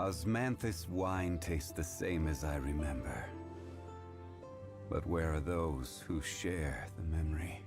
Osmanthus wine tastes the same as I remember. But where are those who share the memory?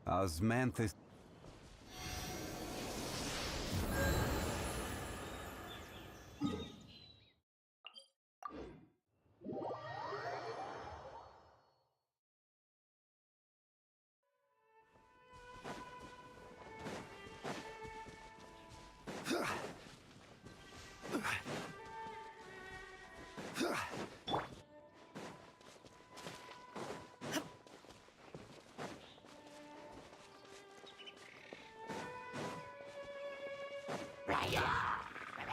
Osmanthus.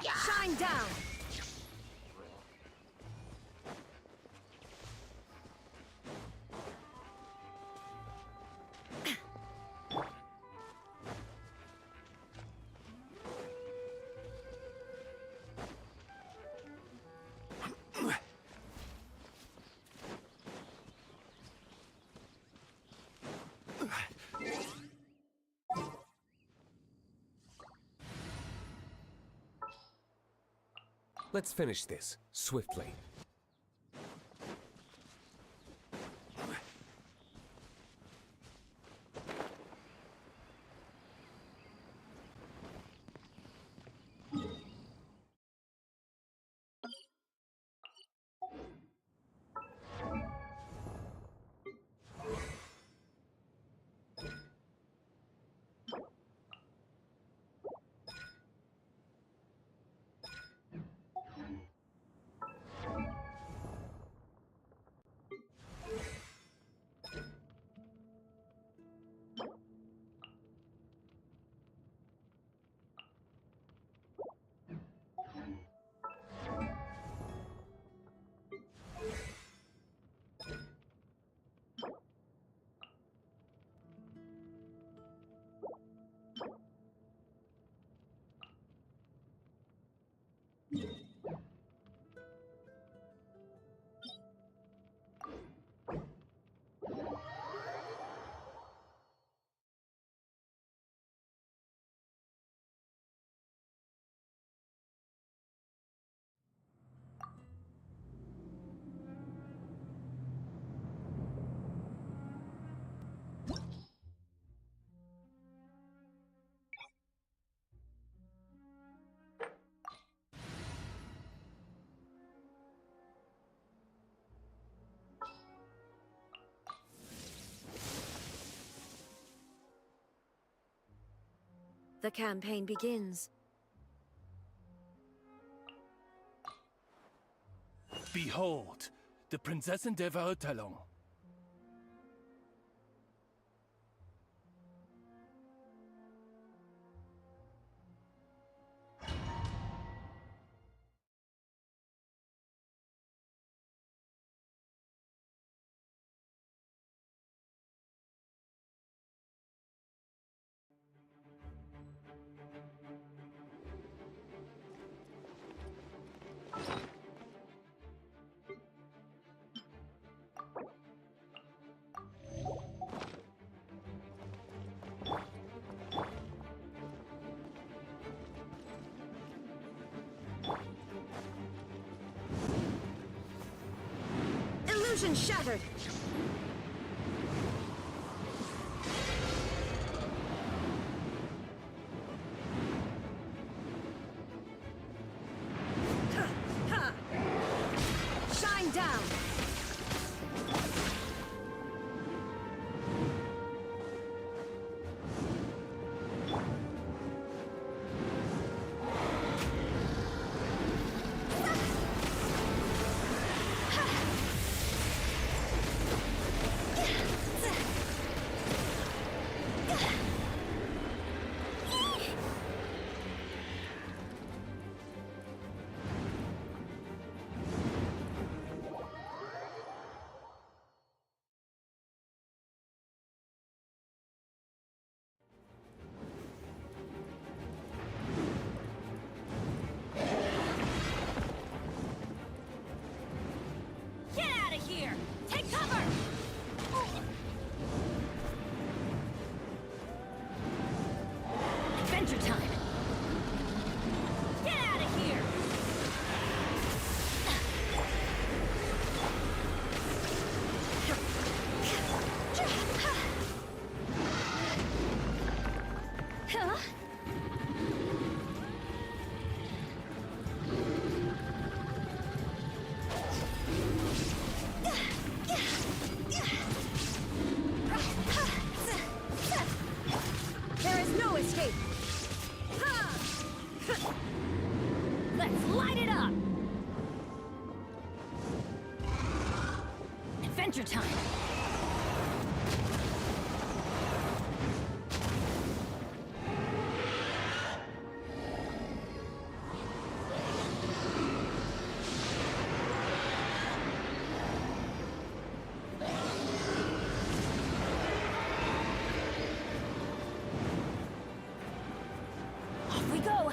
Shine down! Let's finish this, swiftly. The campaign begins. Behold, the Prinzessin der Verurteilung. Illusion shattered! Adventure time! Get out of here! Huh? There is no escape! Let's light it up! Adventure time! Off we go!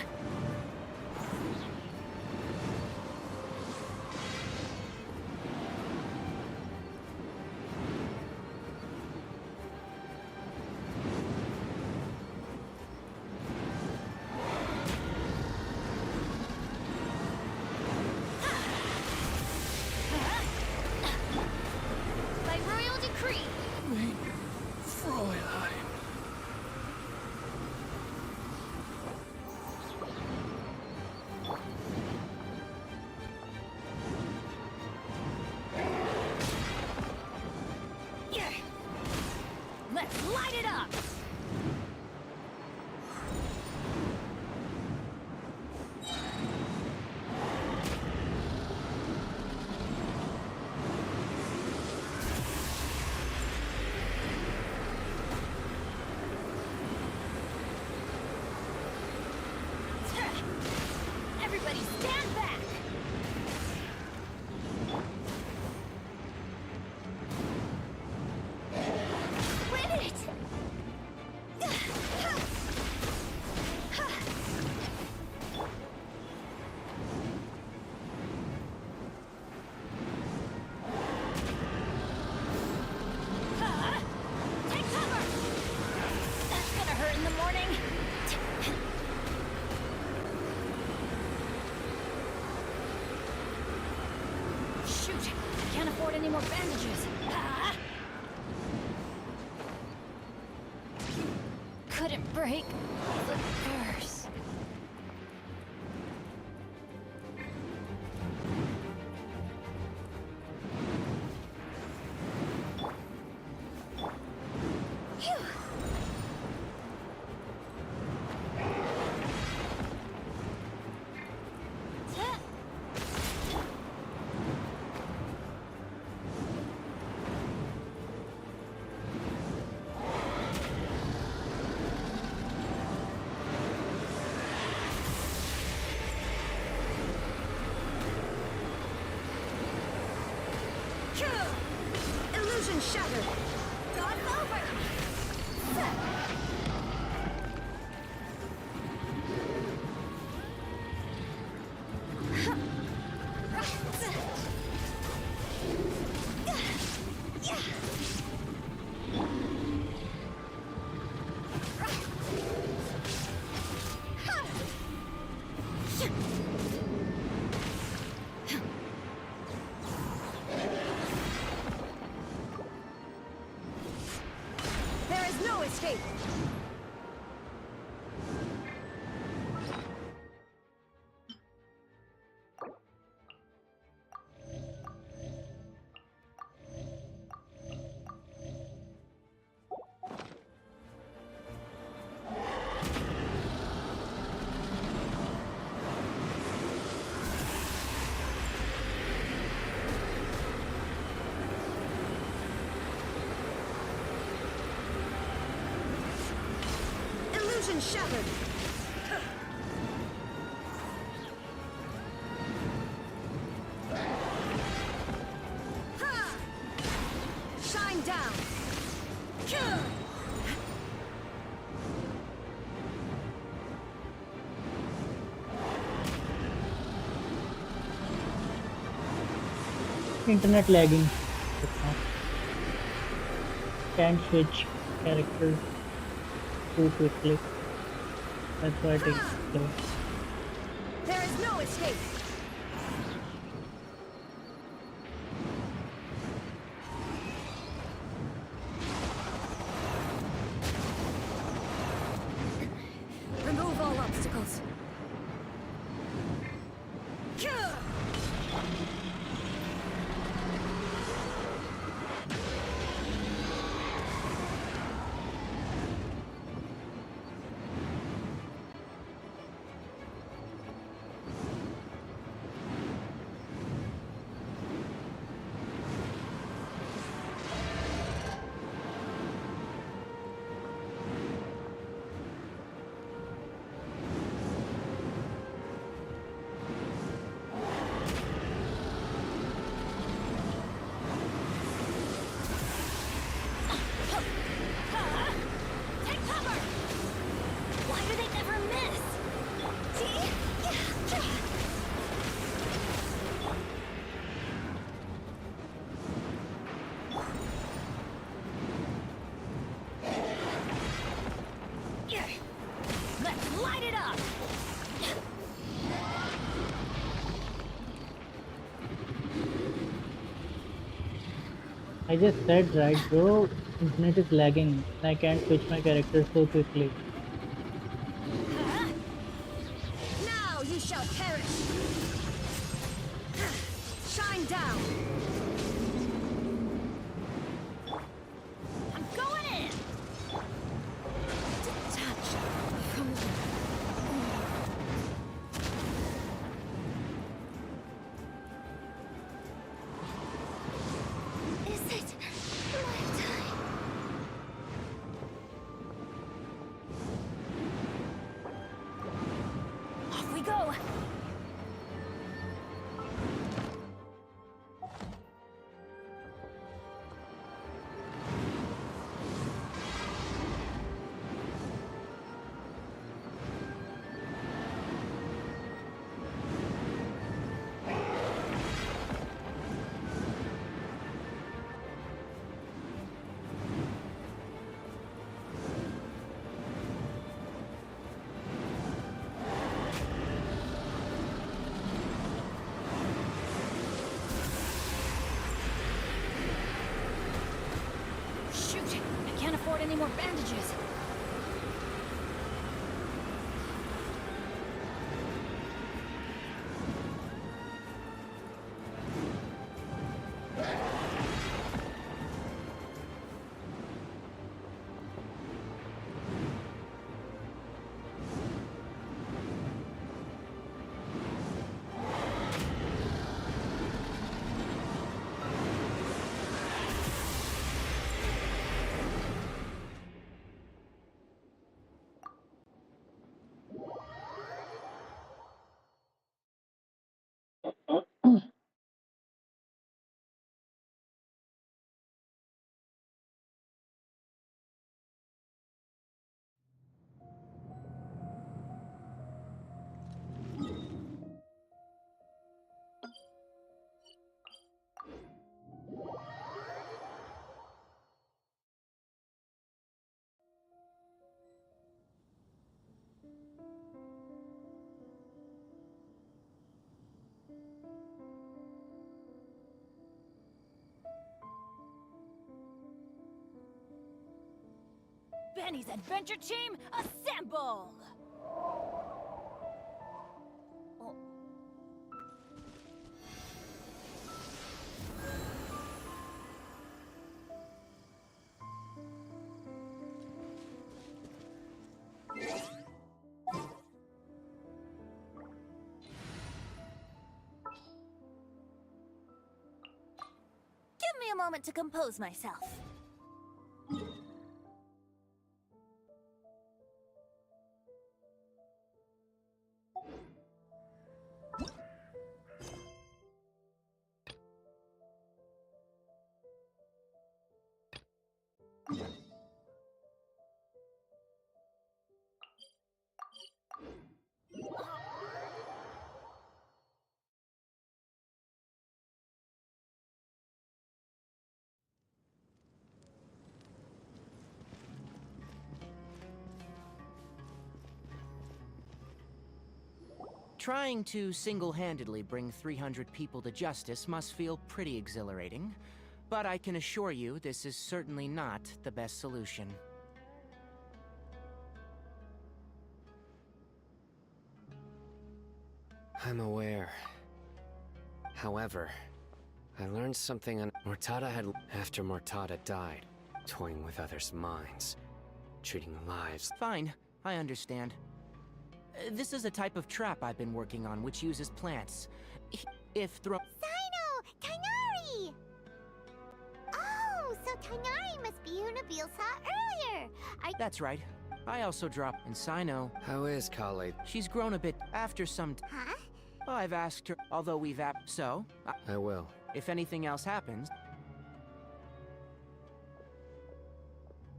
By royal decree! Mein Fräulein. Yeah. Let's light it up! Everybody stand back! Win it! Take cover! That's gonna hurt in the morning. Shoot! Can't afford any more bandages. Couldn't break the curse. Phew. Illusion shattered! God's over! There is no escape! Illusion shattered! Ha! Shine down! Internet lagging. Can't switch characters too quickly. That's why I take slow. There is no escape. Remove all obstacles. Take cover! Why do they never miss? Let's light it up! I just said right, bro. Internet is lagging. I can't switch my character so quickly. Now you shall perish! Shine down! I'm going in! Detached from the... Is it my time? Off we go! Shoot! I can't afford any more bandages. Benny's adventure team, assemble! Oh. Give me a moment to compose myself. Trying to single-handedly bring 300 people to justice must feel pretty exhilarating, but I can assure you this is certainly not the best solution. I'm aware. However, I learned something on after Mortada died, toying with others' minds, treating lives. Fine, I understand. This is a type of trap I've been working on which uses plants. If thrown... Sino! Tainari! Oh, so Tainari must be who Nabil saw earlier! That's right. I also dropped in Sino. How is Kale? She's grown a bit after some... Huh? I've asked her, although we've so, I will. if anything else happens...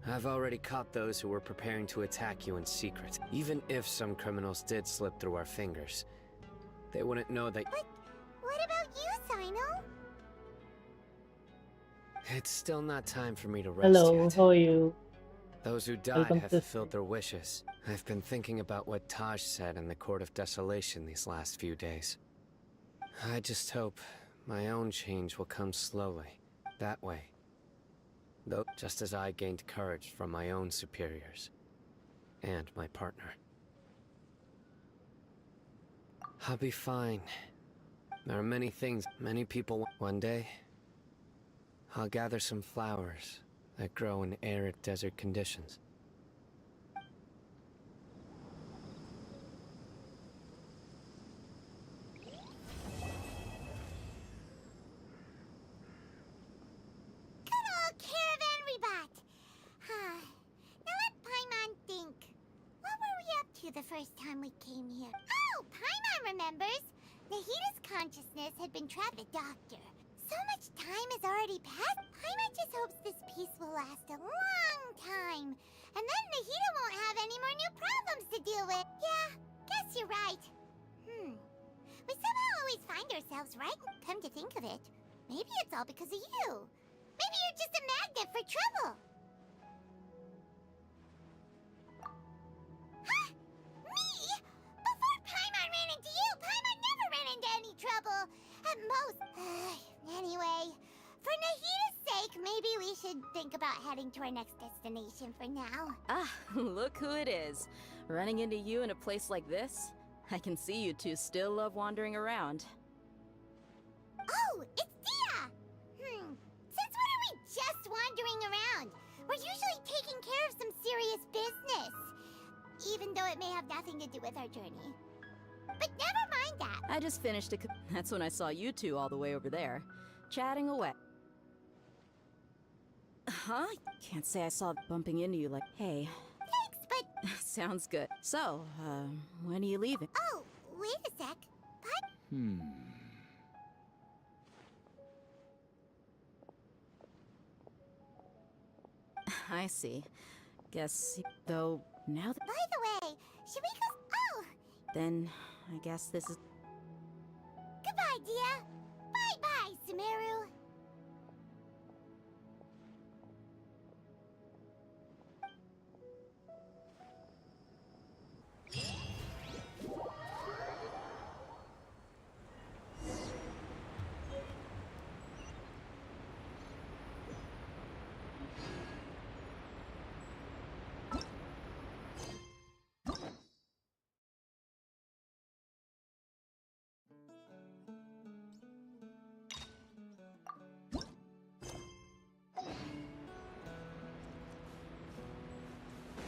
I've already caught those who were preparing to attack you in secret. Even if some criminals did slip through our fingers, they wouldn't know that... But what about you, Sino? It's still not time for me to rest Hello, yet. how are you? Those who died Welcome have to- fulfilled their wishes. I've been thinking about what Taj said in the Court of Desolation these last few days. I just hope my own change will come slowly, that way. Though, just as I gained courage from my own superiors. And my partner. I'll be fine. There are many things, many people... One day, I'll gather some flowers that grow in arid desert conditions. Good old caravan rebat! Huh. Now let Paimon think. What were we up to the first time we came here? Oh, Paimon remembers! Nahida's consciousness had been trapped with the doctor. So much time has already passed. Paimon just hopes this peace will last a long time. And then Nahida won't have any more new problems to deal with. Yeah, guess you're right. We somehow always find ourselves right. Come to think of it, maybe it's all because of you. Maybe you're just a magnet for trouble. Huh? Me? Before Paimon ran into you, Paimon never ran into any trouble. At most. Anyway, for Nahida's sake, maybe we should think about heading to our next destination for now. Ah, look who it is. Running into you in a place like this? I can see you two still love wandering around. Oh, it's Dia! Since when are we just wandering around? We're usually taking care of some serious business. Even though it may have nothing to do with our journey. But never mind that. I just finished That's when I saw you two all the way over there, chatting away. Huh? Can't say I saw bumping into you like, hey. Thanks, but... Sounds good. So, when are you leaving? Oh, wait a sec. I see. Guess, though, now that... By the way, should we go... Oh! Then, I guess this is... Goodbye, Dia. Bye-bye, Sumeru.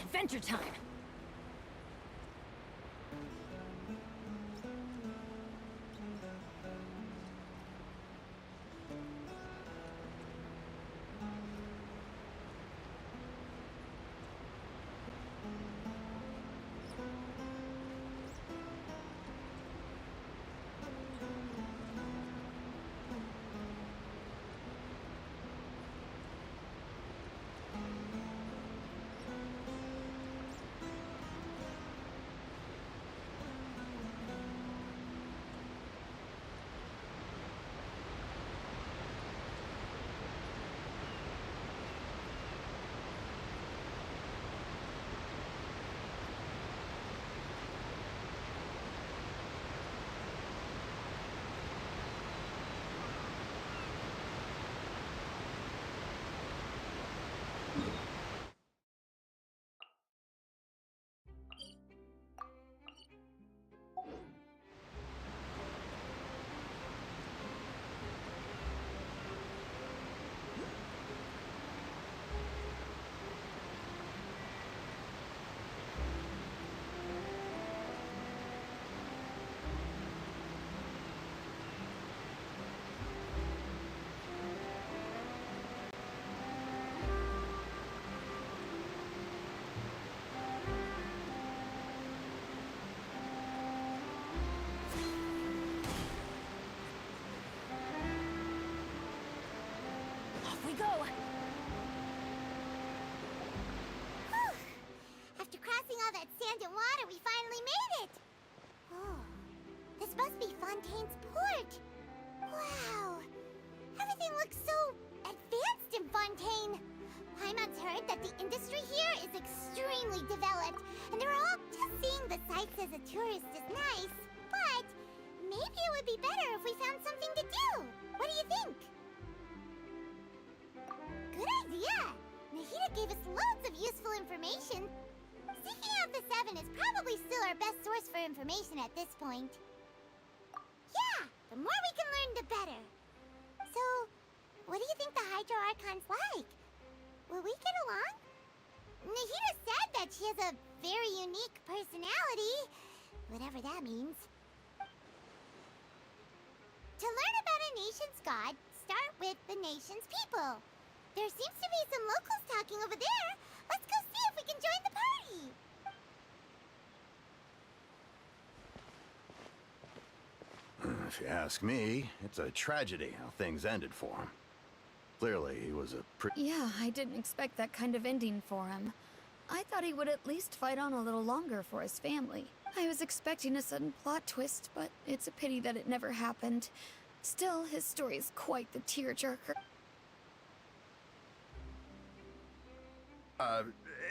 Adventure time! go! Whew. After crossing all that sand and water, we finally made it! Oh, this must be Fontaine's port! Wow! Everything looks so advanced in Fontaine! Paimon's heard that the industry here is extremely developed, and they're all just seeing the sights as a tourist is nice, but maybe it would be better if we found something to do. What do you think? Good idea! Nahida gave us loads of useful information. Seeking out the Seven is probably still our best source for information at this point. Yeah, the more we can learn, the better. So, what do you think the Hydro Archon's like? Will we get along? Nahida said that she has a very unique personality, whatever that means. To learn about a nation's god, start with the nation's people. There seems to be some locals talking over there. Let's go see if we can join the party. If you ask me, it's a tragedy how things ended for him. Clearly, he was a Yeah, I didn't expect that kind of ending for him. I thought he would at least fight on a little longer for his family. I was expecting a sudden plot twist, but it's a pity that it never happened. Still, his story is quite the tearjerker.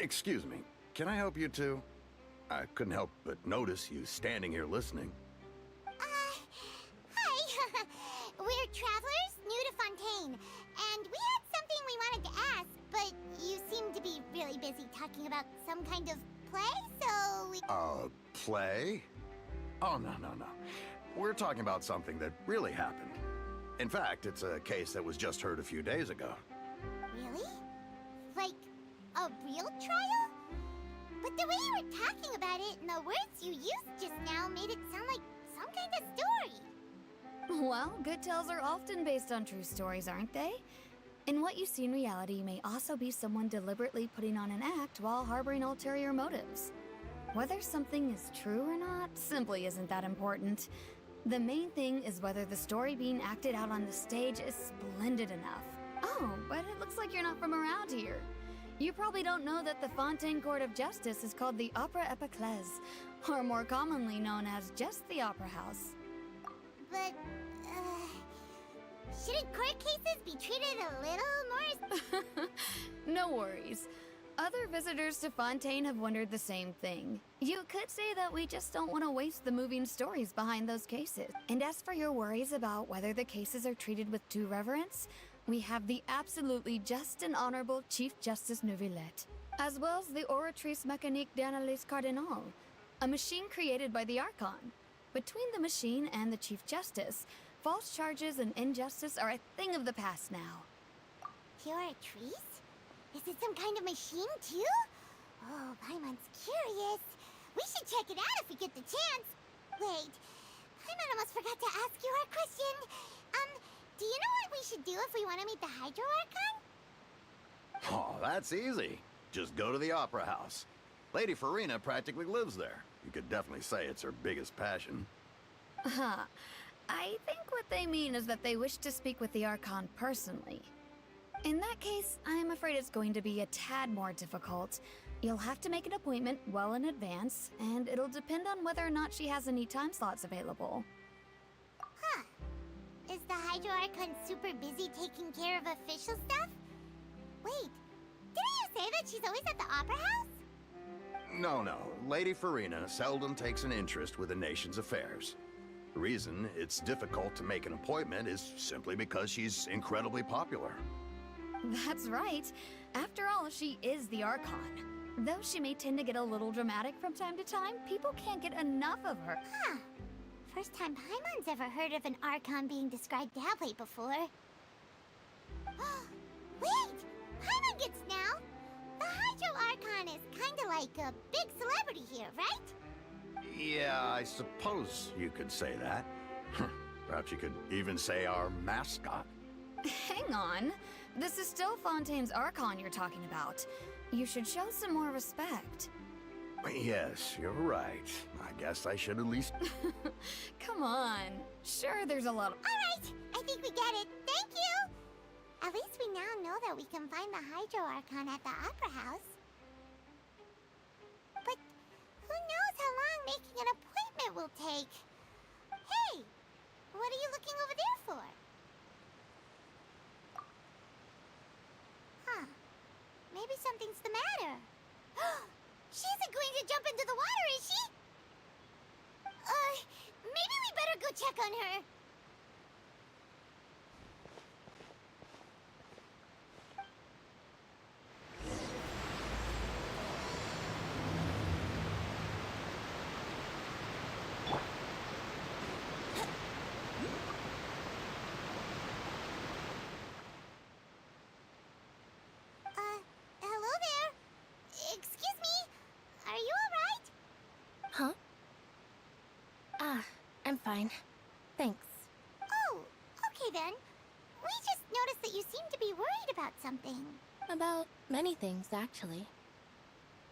Excuse me. Can I help you two? I couldn't help but notice you standing here listening. Hi. We're travelers new to Fontaine, and we had something we wanted to ask, but you seem to be really busy talking about some kind of play, so we... Play? Oh, no. We're talking about something that really happened. In fact, it's a case that was just heard a few days ago. Really? Like, a real trial? But the way you were talking about it and the words you used just now made it sound like some kind of story. Well, good tales are often based on true stories, aren't they? In what you see in reality may also be someone deliberately putting on an act while harboring ulterior motives. Whether something is true or not simply isn't that important. The main thing is whether the story being acted out on the stage is splendid enough. Oh, but it looks like you're not from around here. You probably don't know that the Fontaine Court of Justice is called the Opera Epiclese, or more commonly known as just the Opera House. But, shouldn't court cases be treated a little more... No worries. Other visitors to Fontaine have wondered the same thing. You could say that we just don't want to waste the moving stories behind those cases. And as for your worries about whether the cases are treated with due reverence, we have the absolutely just and honorable Chief Justice Neuvillette, as well as the Oratrice Mécanique d'Analyse Cardinal, a machine created by the Archon. Between the machine and the Chief Justice, false charges and injustice are a thing of the past now. Pure trees? Is it some kind of machine, too? Oh, Paimon's curious. We should check it out if we get the chance. Wait, Paimon almost forgot to ask you our question. Do you know what we should do if we want to meet the Hydro Archon? Oh, that's easy. Just go to the Opera House. Lady Farina practically lives there. You could definitely say it's her biggest passion. Huh. I think what they mean is that they wish to speak with the Archon personally. In that case, I'm afraid it's going to be a tad more difficult. You'll have to make an appointment well in advance, and it'll depend on whether or not she has any time slots available. Huh. Is the Hydro Archon super busy taking care of official stuff? Wait, didn't you say that she's always at the Opera House? No. Lady Farina seldom takes an interest with the nation's affairs. The reason it's difficult to make an appointment is simply because she's incredibly popular. That's right. After all, she is the Archon. Though she may tend to get a little dramatic from time to time, people can't get enough of her. Huh. First time Paimon's ever heard of an Archon being described that way before. Wait! Paimon gets now! The Hydro Archon is kinda like a big celebrity here, right? Yeah, I suppose you could say that. Perhaps you could even say our mascot. Hang on. This is still Fontaine's Archon you're talking about. You should show some more respect. Yes, you're right. I guess I should at least... Come on. Sure, there's a lot of... Alright, I think we get it. Thank you! At least we now know that we can find the Hydro Archon at the Opera House. But who knows how long making an appointment will take? Hey! What are you looking over there for? Huh. Maybe something's the matter. She isn't going to jump into the water, is she? Maybe we better go check on her. Hello there. Excuse me. Are you alright? Huh? Ah, I'm fine. Thanks. Oh, okay then. We just noticed that you seem to be worried about something. About many things, actually.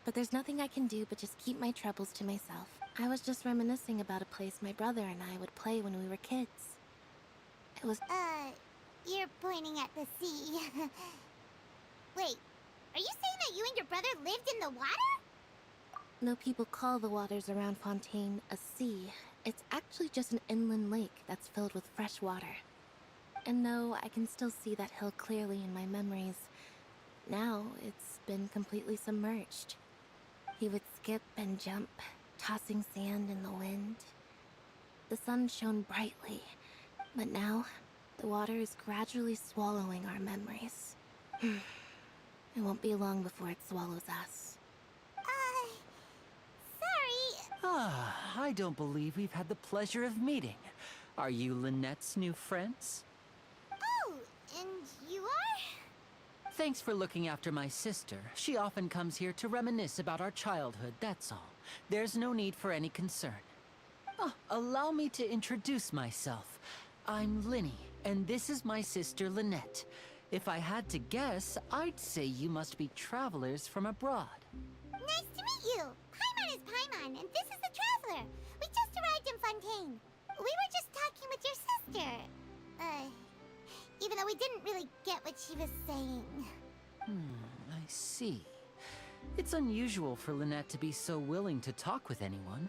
But there's nothing I can do but just keep my troubles to myself. I was just reminiscing about a place my brother and I would play when we were kids. It was... You're pointing at the sea. Wait, are you saying that you and your brother lived in the water? Though people call the waters around Fontaine a sea, it's actually just an inland lake that's filled with fresh water. And though I can still see that hill clearly in my memories, now it's been completely submerged. He would skip and jump, tossing sand in the wind. The sun shone brightly, but now the water is gradually swallowing our memories. It won't be long before it swallows us. Sorry. Ah, I don't believe we've had the pleasure of meeting. Are you Lynette's new friends? Oh, and you are? Thanks for looking after my sister. She often comes here to reminisce about our childhood, that's all. There's no need for any concern. Oh, allow me to introduce myself. I'm Linny, and this is my sister Lynette. If I had to guess, I'd say you must be travelers from abroad. Nice to meet you. Paimon is Paimon, and this is the Traveler. We just arrived in Fontaine. We were just talking with your sister. Even though we didn't really get what she was saying. I see. It's unusual for Lynette to be so willing to talk with anyone.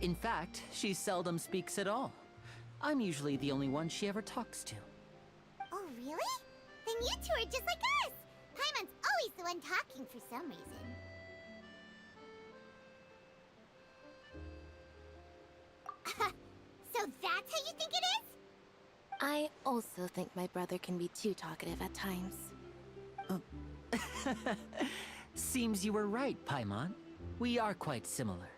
In fact, she seldom speaks at all. I'm usually the only one she ever talks to. Oh, really? Then you two are just like us! Paimon's always the one talking for some reason. So that's how you think it is? I also think my brother can be too talkative at times. Seems you were right, Paimon. We are quite similar.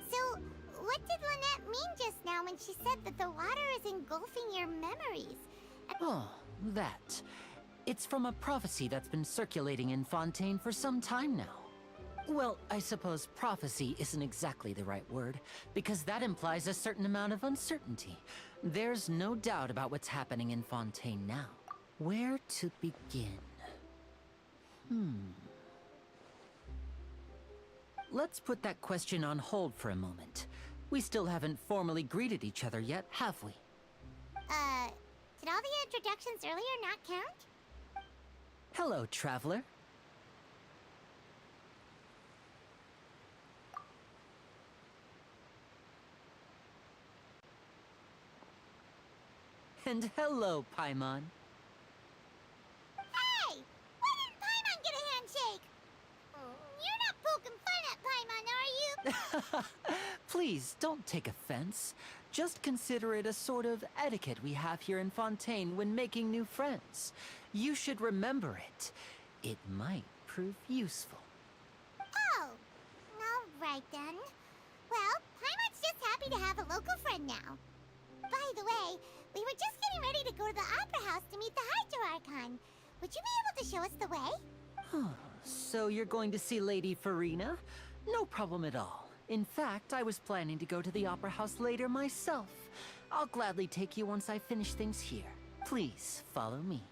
So, what did Lynette mean just now when she said that the water is engulfing your memories? Oh, that. It's from a prophecy that's been circulating in Fontaine for some time now. Well, I suppose prophecy isn't exactly the right word, because that implies a certain amount of uncertainty. There's no doubt about what's happening in Fontaine now. Where to begin? Let's put that question on hold for a moment. We still haven't formally greeted each other yet, have we? Did all the introductions earlier not count? Hello, Traveler. And hello, Paimon. Hey! Why didn't Paimon get a handshake? You're not poking fun at Paimon, are you? Please, don't take offense. Just consider it a sort of etiquette we have here in Fontaine when making new friends. You should remember it. It might prove useful. Oh, alright then. Well, Paimon's just happy to have a local friend now. By the way, we were just getting ready to go to the Opera House to meet the Hydro Archon. Would you be able to show us the way? So you're going to see Lady Farina? No problem at all. In fact, I was planning to go to the Opera House later myself. I'll gladly take you once I finish things here. Please, follow me.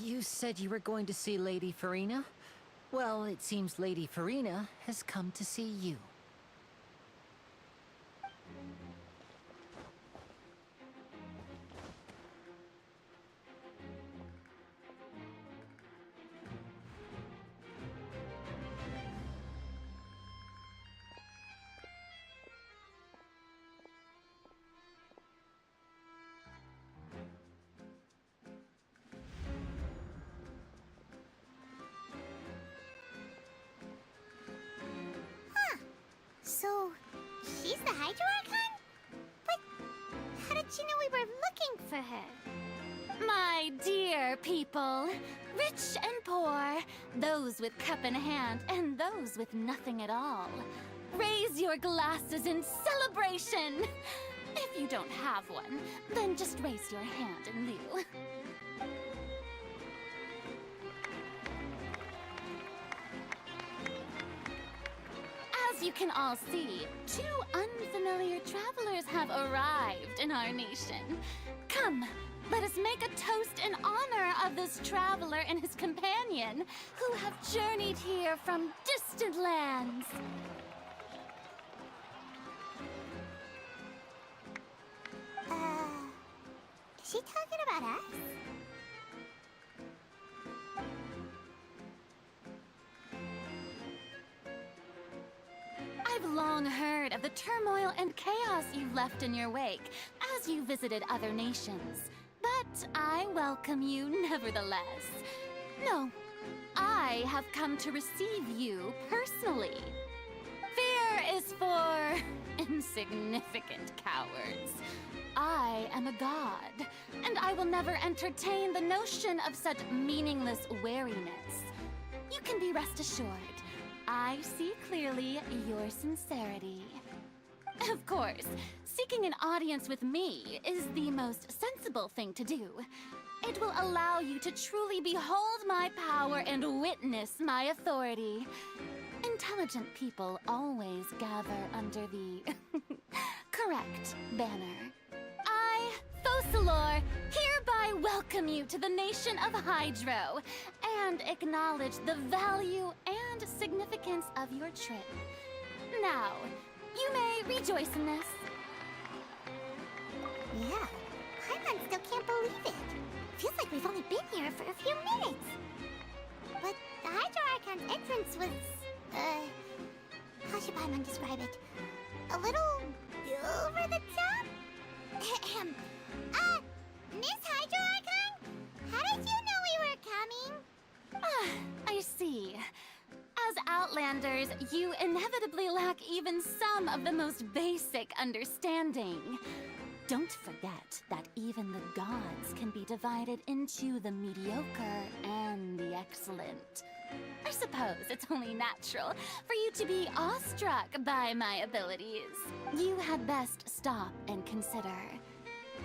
You said you were going to see Lady Farina? Well, it seems Lady Farina has come to see you. So, she's the Hydro Archon? But how did she know we were looking for her? My dear people, rich and poor, those with cup in hand and those with nothing at all, raise your glasses in celebration! If you don't have one, then just raise your hand in lieu. As you can all see, 2 unfamiliar travelers have arrived in our nation. Come, let us make a toast in honor of this traveler and his companion, who have journeyed here from distant lands. Is she talking about us? I've long heard of the turmoil and chaos you've left in your wake as you visited other nations. But I welcome you nevertheless. No, I have come to receive you personally. Fear is for insignificant cowards. I am a god, and I will never entertain the notion of such meaningless wariness. You can be rest assured, I see clearly your sincerity. Of course, seeking an audience with me is the most sensible thing to do. It will allow you to truly behold my power and witness my authority. Intelligent people always gather under the correct banner. I, Focalor, hereby welcome you to the nation of Hydro and acknowledge the value and significance of your trip. Now, you may rejoice in this. Yeah, Paimon still can't believe it. Feels like we've only been here for a few minutes. But the Hydro Archon's entrance was, how should Paimon describe it? A little over the top? Ahem. Miss Hydro Archon? How did you know we were coming? I see. As Outlanders, you inevitably lack even some of the most basic understanding. Don't forget that even the gods can be divided into the mediocre and the excellent. I suppose it's only natural for you to be awestruck by my abilities. You had best stop and consider.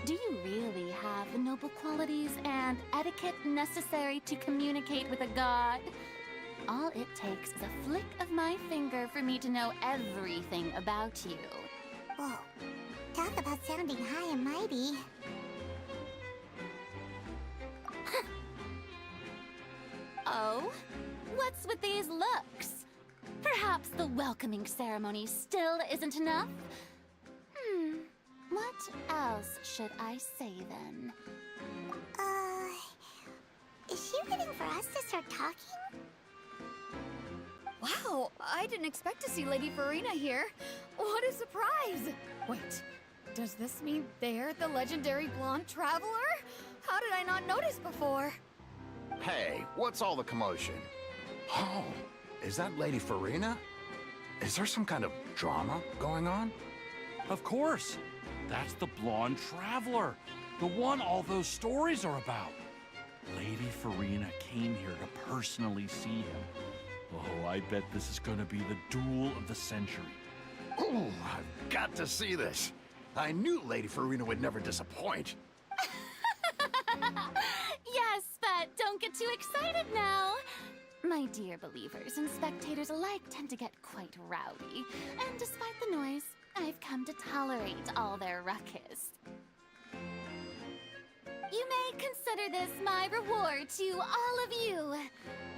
Do you really have the noble qualities and etiquette necessary to communicate with a god? All it takes is a flick of my finger for me to know everything about you. Whoa. Talk about sounding high and mighty. Oh? What's with these looks? Perhaps the welcoming ceremony still isn't enough? What else should I say then? Is she waiting for us to start talking? Wow, I didn't expect to see Lady Farina here. What a surprise! Wait, does this mean they're the legendary blonde traveler? How did I not notice before? Hey, what's all the commotion? Oh, is that Lady Farina? Is there some kind of drama going on? Of course. That's the blonde traveler. The one all those stories are about. Lady Farina came here to personally see him. Oh, I bet this is gonna be the duel of the century. Ooh, I've got to see this. I knew Lady Farina would never disappoint. Yes, but don't get too excited now. My dear believers and spectators alike tend to get quite rowdy, and despite the noise, I've come to tolerate all their ruckus. You may consider this my reward to all of you.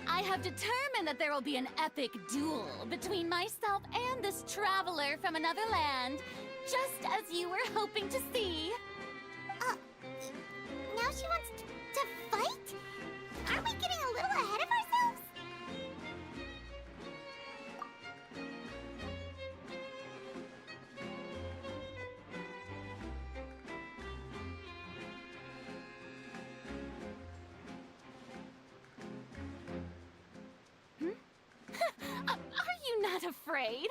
I have determined that there will be an epic duel between myself and this traveler from another land, just as you were hoping to see. Now she wants to fight? Aren't we getting a little ahead of ourselves? Are you not afraid?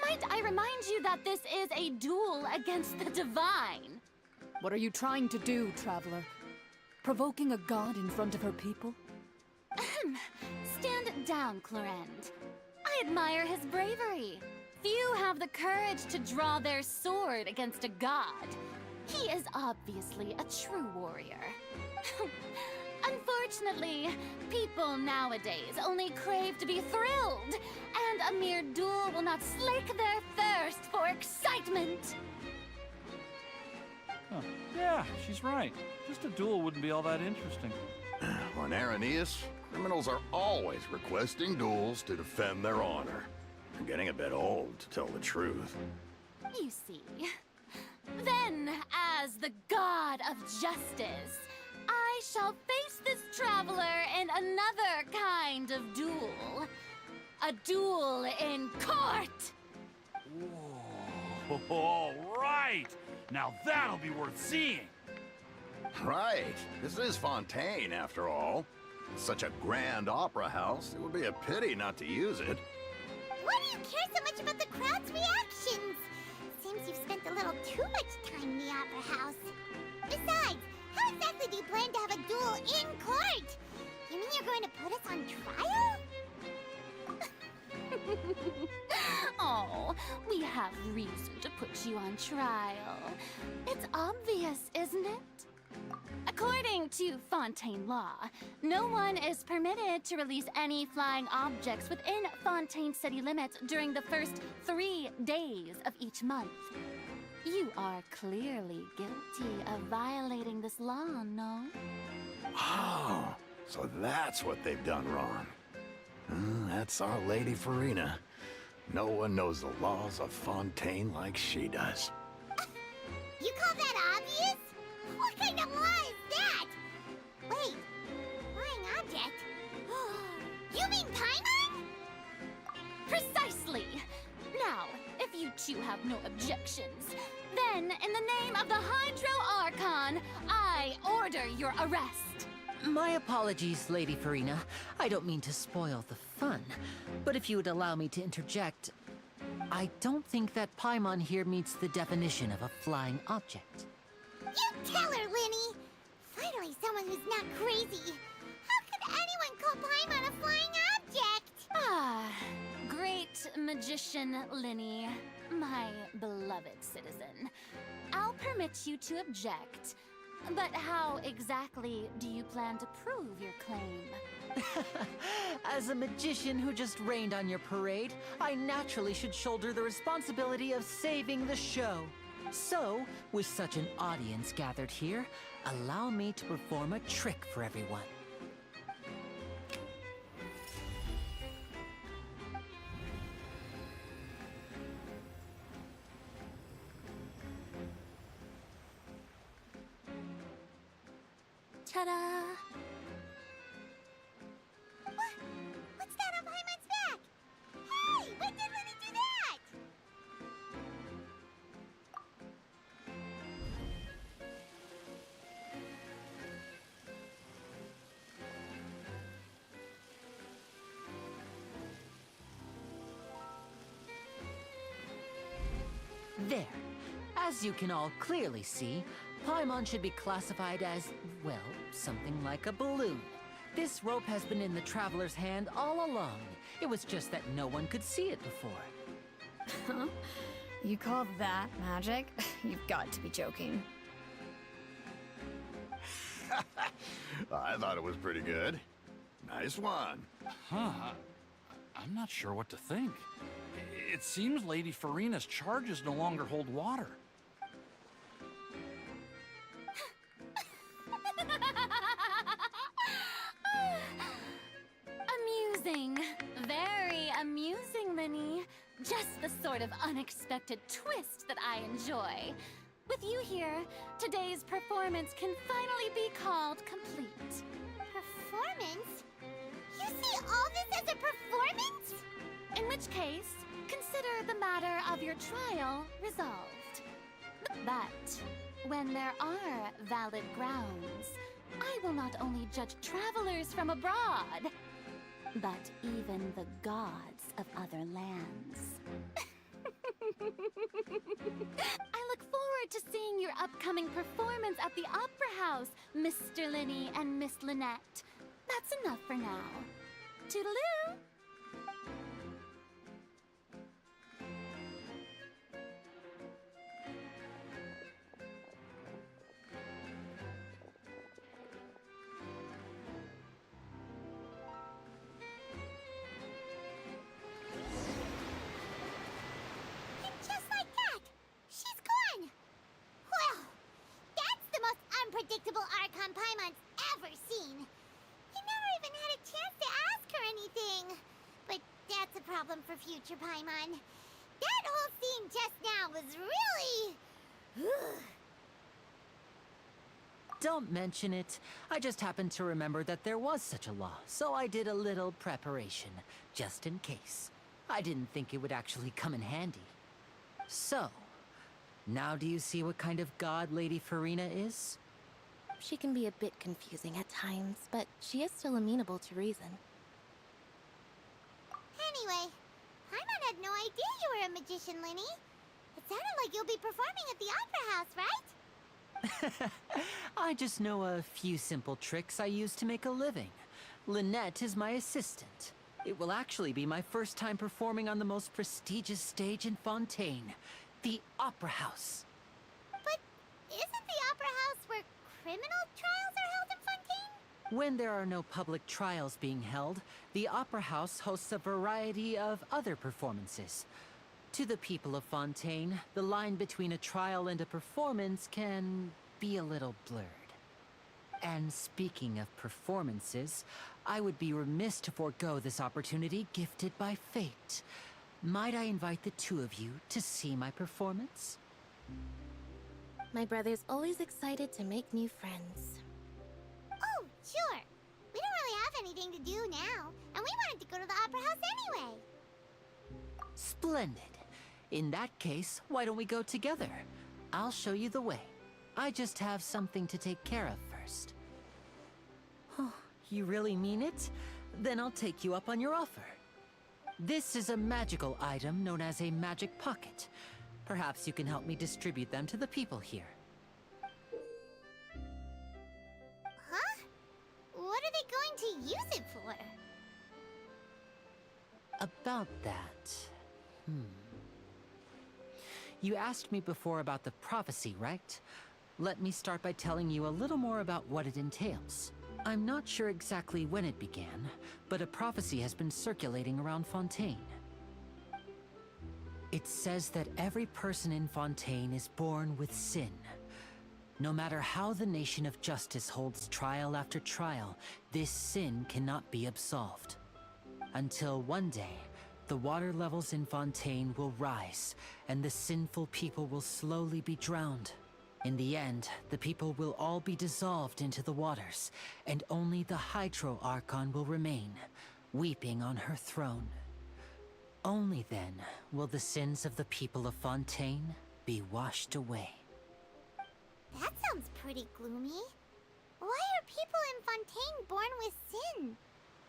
Might I remind you that this is a duel against the divine? What are you trying to do, traveler? Provoking a god in front of her people? Stand down, Clorend. I admire his bravery. Few have the courage to draw their sword against a god. He is obviously a true warrior. Unfortunately, people nowadays only crave to be thrilled, and a mere duel will not slake their thirst for excitement. Huh. Yeah, she's right. Just a duel wouldn't be all that interesting. On Araneus, criminals are always requesting duels to defend their honor. I'm getting a bit old, to tell the truth. You see. Then, as the god of justice, I shall face this traveler in another kind of duel. A duel in court! Whoa, all right! Now that'll be worth seeing! Right. This is Fontaine, after all. Such a grand opera house, it would be a pity not to use it. Why do you care so much about the crowd's reactions? Seems you've spent a little too much time in the opera house. Besides, how exactly do you plan to have a duel in court? You mean you're going to put us on trial? Oh, we have reason to put you on trial. It's obvious, isn't it? According to Fontaine law, no one is permitted to release any flying objects within Fontaine city limits during the first 3 days of each month. You are clearly guilty of violating this law, no? Oh, so that's what they've done wrong. That's our Lady Farina. No one knows the laws of Fontaine like she does. You call that obvious? What kind of law is that? Wait, flying object? You mean Paimon? Precisely! Now, if you two have no objections, then in the name of the Hydro Archon, I order your arrest. My apologies, Lady Farina. I don't mean to spoil the fun, but if you would allow me to interject, I don't think that Paimon here meets the definition of a flying object. You tell her, Linny! Finally someone who's not crazy. How could anyone call Paimon a flying object? Ah, great magician Linny, my beloved citizen. I'll permit you to object, but how exactly do you plan to prove your claim? As a magician who just rained on your parade, I naturally should shoulder the responsibility of saving the show. So, with such an audience gathered here, allow me to perform a trick for everyone. Ta-da! What's that on Paimon's back? Hey, when did Linny do that? There. As you can all clearly see, Paimon should be classified as, well, something like a balloon. This rope has been in the Traveler's hand all along. It was just that no one could see it before. Huh? You call that magic? You've got to be joking. I thought it was pretty good. Nice one. Huh. I'm not sure what to think. It seems Lady Farina's charges no longer hold water. Just the sort of unexpected twist that I enjoy. With you here, today's performance can finally be called complete. Performance? You see all this as a performance? In which case, consider the matter of your trial resolved. But when there are valid grounds, I will not only judge travelers from abroad, but even the gods of other lands. I look forward to seeing your upcoming performance at the Opera House, Mr. Linny and Miss Lynette. That's enough for now. Toodaloo! Unpredictable Archon Paimon's ever seen. He never even had a chance to ask her anything. But that's a problem for future Paimon. That whole scene just now was really... Don't mention it. I just happened to remember that there was such a law, so I did a little preparation, just in case. I didn't think it would actually come in handy. So, now do you see what kind of god Lady Farina is? She can be a bit confusing at times, but she is still amenable to reason. Anyway, Paimon had no idea you were a magician, Linny. It sounded like you'll be performing at the Opera House, right? I just know a few simple tricks I use to make a living. Lynette is my assistant. It will actually be my first time performing on the most prestigious stage in Fontaine, the Opera House. But isn't the Opera House where criminal trials are held in Fontaine? When there are no public trials being held, the Opera House hosts a variety of other performances. To the people of Fontaine, the line between a trial and a performance can be a little blurred. And speaking of performances, I would be remiss to forego this opportunity gifted by fate. Might I invite the two of you to see my performance? My brother's always excited to make new friends. Oh, sure. We don't really have anything to do now, and we wanted to go to the Opera House anyway. Splendid. In that case, why don't we go together? I'll show you the way. I just have something to take care of first. Oh, you really mean it? Then I'll take you up on your offer. This is a magical item known as a magic pocket. Perhaps you can help me distribute them to the people here. Huh? What are they going to use it for? About that... You asked me before about the prophecy, right? Let me start by telling you a little more about what it entails. I'm not sure exactly when it began, but a prophecy has been circulating around Fontaine. It says that every person in Fontaine is born with sin. No matter how the Nation of Justice holds trial after trial, this sin cannot be absolved. Until one day, the water levels in Fontaine will rise, and the sinful people will slowly be drowned. In the end, the people will all be dissolved into the waters, and only the Hydro Archon will remain, weeping on her throne. Only then will the sins of the people of Fontaine be washed away. That sounds pretty gloomy. Why are people in Fontaine born with sin?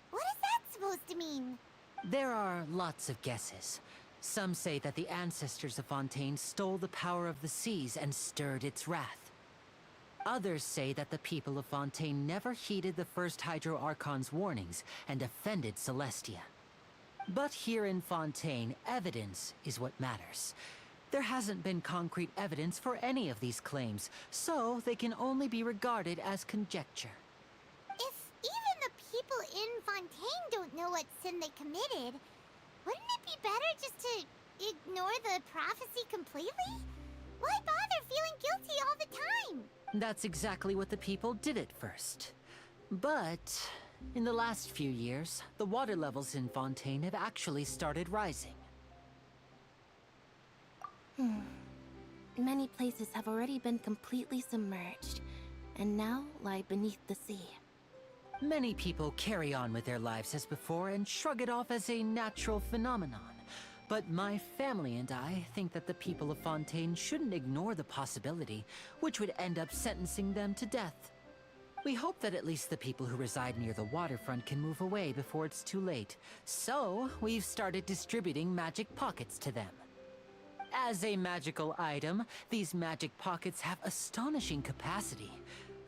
What is that supposed to mean? There are lots of guesses. Some say that the ancestors of Fontaine stole the power of the seas and stirred its wrath. Others say that the people of Fontaine never heeded the first Hydro Archon's warnings and offended Celestia. But here in Fontaine, evidence is what matters. There hasn't been concrete evidence for any of these claims, so they can only be regarded as conjecture. If even the people in Fontaine don't know what sin they committed, wouldn't it be better just to ignore the prophecy completely? Why bother feeling guilty all the time? That's exactly what the people did at first. But in the last few years, the water levels in Fontaine have actually started rising. Many places have already been completely submerged, and now lie beneath the sea. Many people carry on with their lives as before and shrug it off as a natural phenomenon. But my family and I think that the people of Fontaine shouldn't ignore the possibility, which would end up sentencing them to death. We hope that at least the people who reside near the waterfront can move away before it's too late. So, we've started distributing magic pockets to them. As a magical item, these magic pockets have astonishing capacity.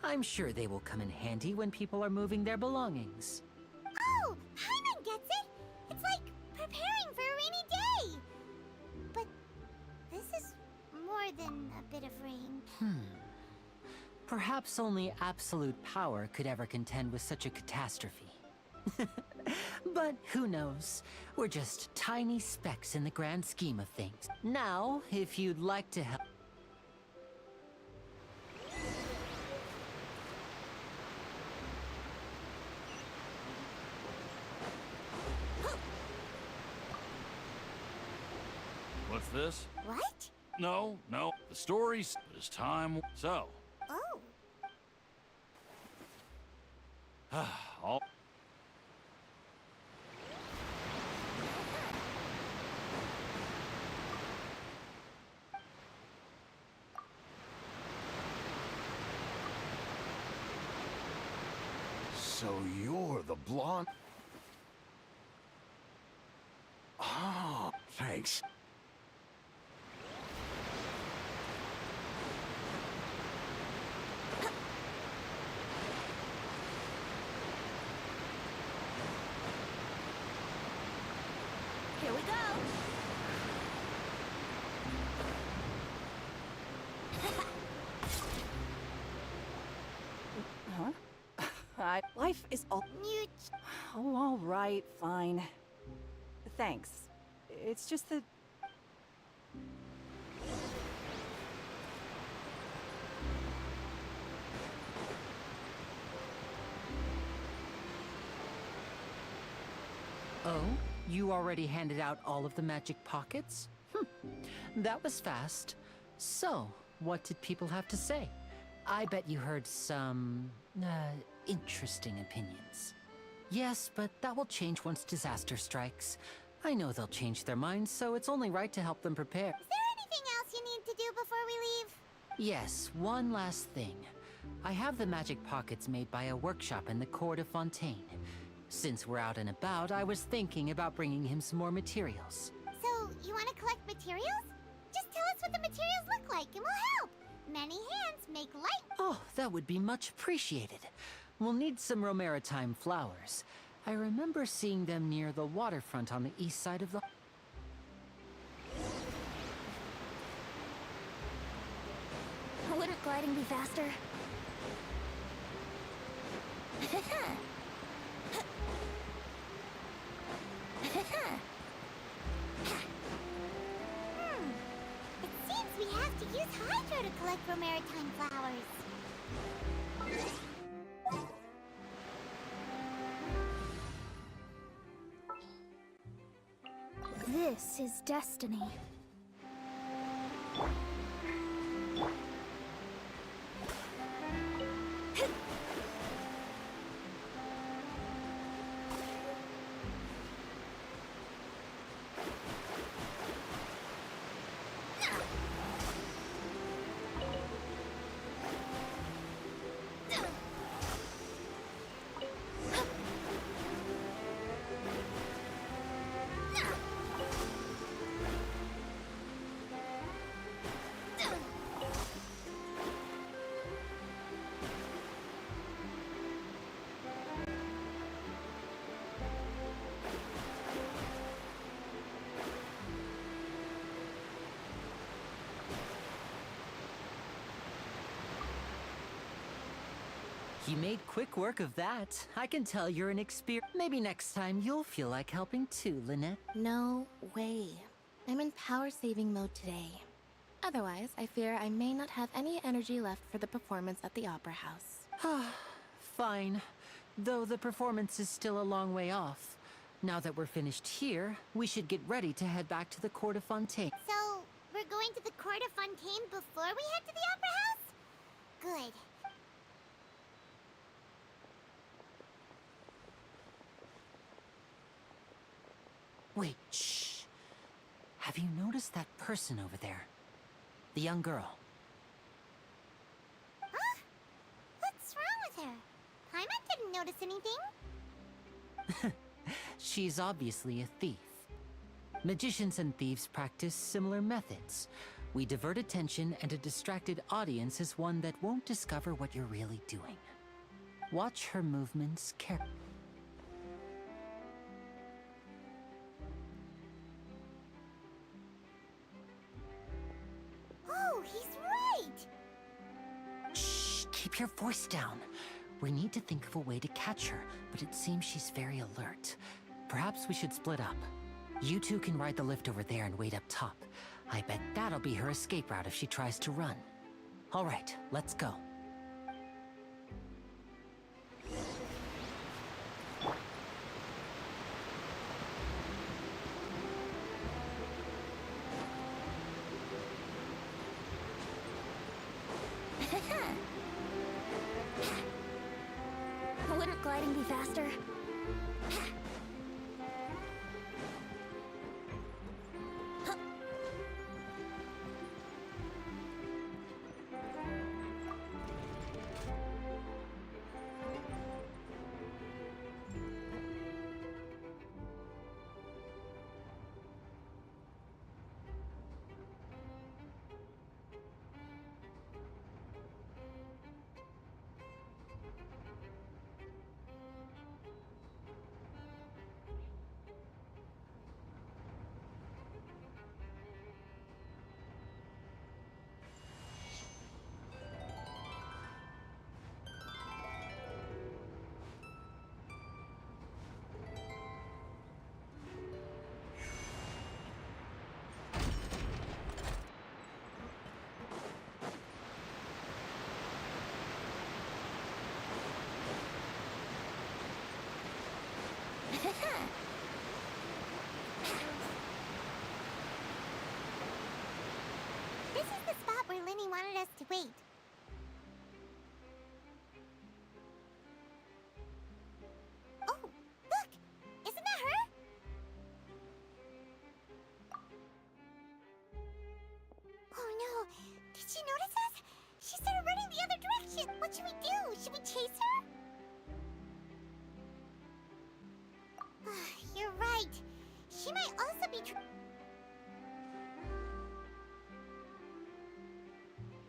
I'm sure they will come in handy when people are moving their belongings. Oh, Paimon gets it! It's like preparing for a rainy day! But this is more than a bit of rain. Perhaps only absolute power could ever contend with such a catastrophe. But who knows? We're just tiny specks in the grand scheme of things. Now, if you'd like to help... What's this? What? No, the story's this time. So, Oh. all... So you're the blonde... Oh, thanks. Here we go! Life is all... Oh, all right, fine. Thanks. It's just that... Oh? You already handed out all of the magic pockets? That was fast. So, what did people have to say? I bet you heard some... interesting opinions. Yes, but that will change once disaster strikes. I know they'll change their minds, so it's only right to help them prepare. Is there anything else you need to do before we leave? Yes, one last thing. I have the magic pockets made by a workshop in the court of Fontaine. Since we're out and about, I was thinking about bringing him some more materials. So, you want to collect materials? Just tell us what the materials look like and we'll help. Many hands make light. Oh, that would be much appreciated. We'll need some Romaritime flowers. I remember seeing them near the waterfront on the east side of the... Wouldn't gliding be faster? It seems we have to use Hydro to collect Romaritime flowers. This is destiny. You made quick work of that. I can tell you're an experienced... Maybe next time you'll feel like helping too, Lynette. No way. I'm in power-saving mode today. Otherwise, I fear I may not have any energy left for the performance at the Opera House. Fine. Though the performance is still a long way off. Now that we're finished here, we should get ready to head back to the Court of Fontaine. So, we're going find to the court of Fontaine before we head to the Opera House? Good. Wait, shh. Have you noticed that person over there? The young girl. Huh? What's wrong with her? Paimon didn't notice anything. She's obviously a thief. Magicians and thieves practice similar methods. We divert attention, and a distracted audience is one that won't discover what you're really doing. Watch her movements carefully. Oh, he's right! Shh, keep your voice down. We need to think of a way to catch her, but it seems she's very alert. Perhaps we should split up. You two can ride the lift over there and wait up top. I bet that'll be her escape route if she tries to run. All right, let's go. Wouldn't gliding be faster? This is the spot where Linny wanted us to wait. Oh, look! Isn't that her? Oh no! Did she notice us? She started running the other direction! What should we do? Should we chase her? You're right. She might also be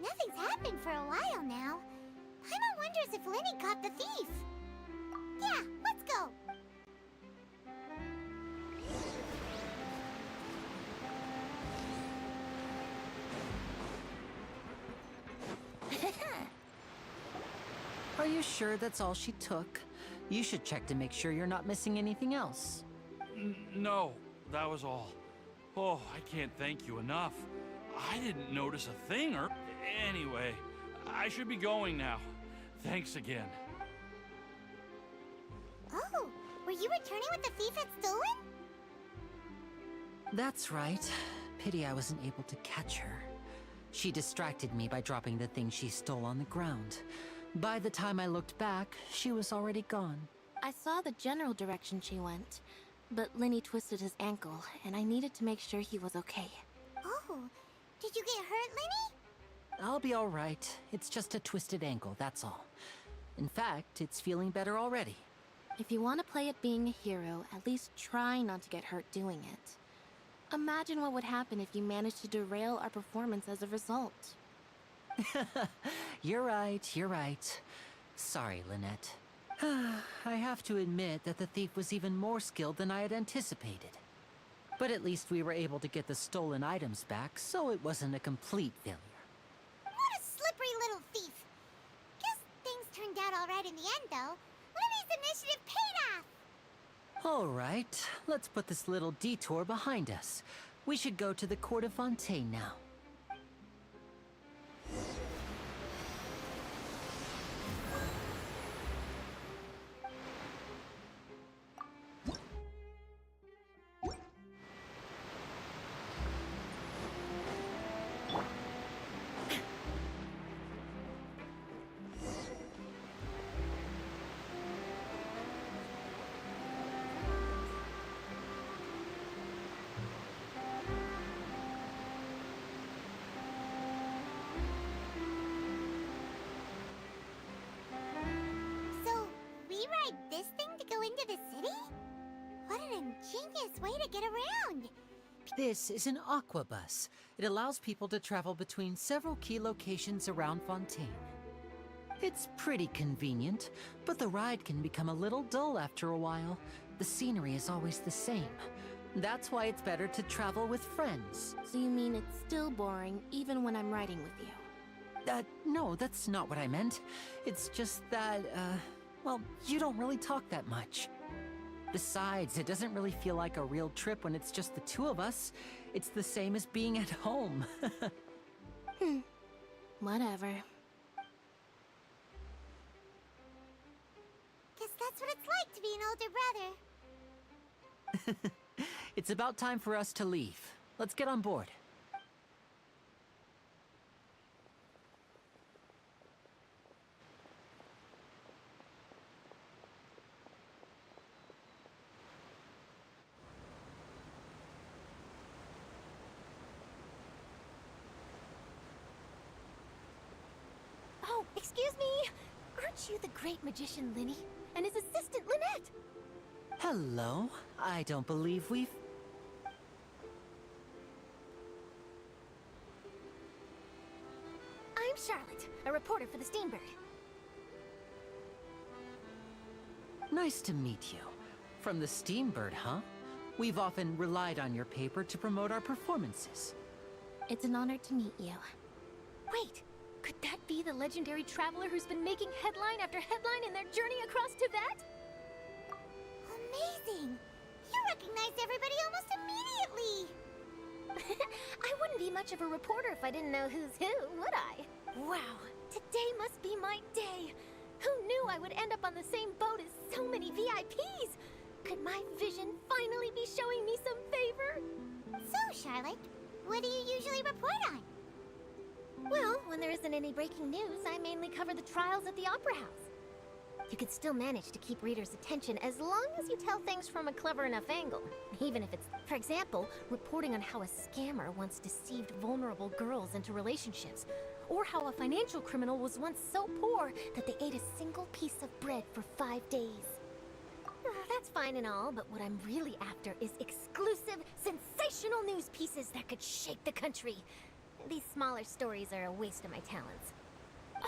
Nothing's happened for a while now. Paimon wonders if Linny caught the thief. Yeah, let's go. Are you sure that's all she took? You should check to make sure you're not missing anything else. No, that was all. Oh, I can't thank you enough. I didn't notice a thing or... Anyway, I should be going now. Thanks again. Oh, were you returning what the thief had stolen? That's right. Pity I wasn't able to catch her. She distracted me by dropping the thing she stole on the ground. By the time I looked back, she was already gone. I saw the general direction she went, but Linny twisted his ankle, and I needed to make sure he was okay. Oh, did you get hurt, Linny? I'll be all right. It's just a twisted ankle, that's all. In fact, it's feeling better already. If you want to play at being a hero, at least try not to get hurt doing it. Imagine what would happen if you managed to derail our performance as a result. You're right. Sorry, Lynette. I have to admit that the thief was even more skilled than I had anticipated. But at least we were able to get the stolen items back, so it wasn't a complete failure. What a slippery little thief. Guess things turned out all right in the end, though. Linny's initiative paid off. All right, let's put this little detour behind us. We should go to the Court of Fontaine now. What an ingenious way to get around! This is an aqua bus. It allows people to travel between several key locations around Fontaine. It's pretty convenient, but the ride can become a little dull after a while. The scenery is always the same. That's why it's better to travel with friends. So you mean it's still boring even when I'm riding with you? No, that's not what I meant. It's just that, well, you don't really talk that much. Besides, it doesn't really feel like a real trip when it's just the two of us. It's the same as being at home. Whatever. Guess that's what it's like to be an older brother. It's about time for us to leave. Let's get on board. Oh, excuse me! Aren't you the great magician Linny? And his assistant Lynette? Hello. I don't believe we've... I'm Charlotte, a reporter for the Steambird. Nice to meet you. From the Steambird, huh? We've often relied on your paper to promote our performances. It's an honor to meet you. Wait, could that be the legendary traveler who's been making headline after headline in their journey across Tibet? Amazing! You recognized everybody almost immediately! I wouldn't be much of a reporter if I didn't know who's who, would I? Wow, today must be my day. Who knew I would end up on the same boat as so many VIPs? Could my vision finally be showing me some favor? So, Charlotte, what do you usually report on? Well, when there isn't any breaking news, I mainly cover the trials at the Opera House. You could still manage to keep readers' attention as long as you tell things from a clever enough angle. Even if it's, for example, reporting on how a scammer once deceived vulnerable girls into relationships, or how a financial criminal was once so poor that they ate a single piece of bread for 5 days. That's fine and all, but what I'm really after is exclusive, sensational news pieces that could shake the country. These smaller stories are a waste of my talents.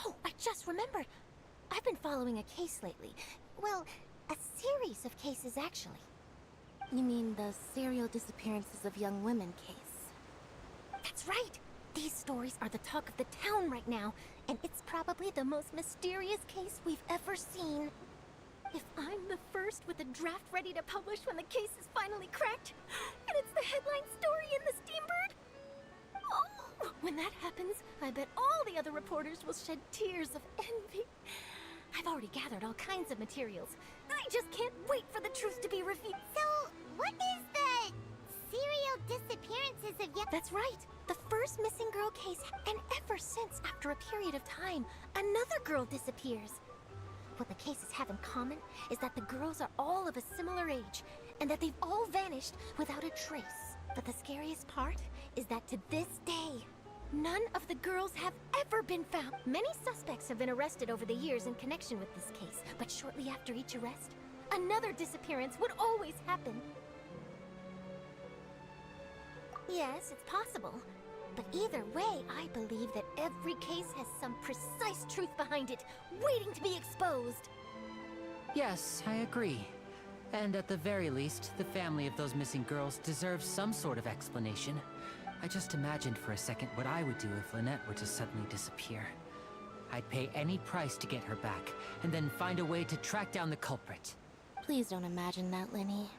Oh, I just remembered. I've been following a case lately. Well, a series of cases, actually. You mean the serial disappearances of young women case? That's right! These stories are the talk of the town right now, and it's probably the most mysterious case we've ever seen. If I'm the first with a draft ready to publish when the case is finally cracked, and it's the headline story in the Steambird, oh, when that happens, I bet all the other reporters will shed tears of envy. I've already gathered all kinds of materials. I just can't wait for the truth to be revealed. So, what is the serial disappearances of young... That's right. The first missing girl case, and ever since, after a period of time, another girl disappears. What the cases have in common is that the girls are all of a similar age, and that they've all vanished without a trace. But the scariest part is that to this day, none of the girls have ever been found. Many suspects have been arrested over the years in connection with this case, but shortly after each arrest, another disappearance would always happen. Yes, it's possible. But either way, I believe that every case has some precise truth behind it, waiting to be exposed. Yes, I agree. And at the very least, the family of those missing girls deserves some sort of explanation. I just imagined for a second what I would do if Lynette were to suddenly disappear. I'd pay any price to get her back, and then find a way to track down the culprit. Please don't imagine that, Linny.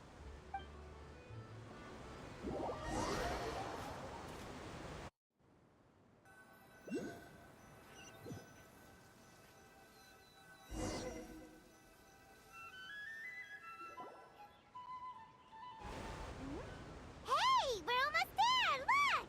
Hey, we're almost there! Look!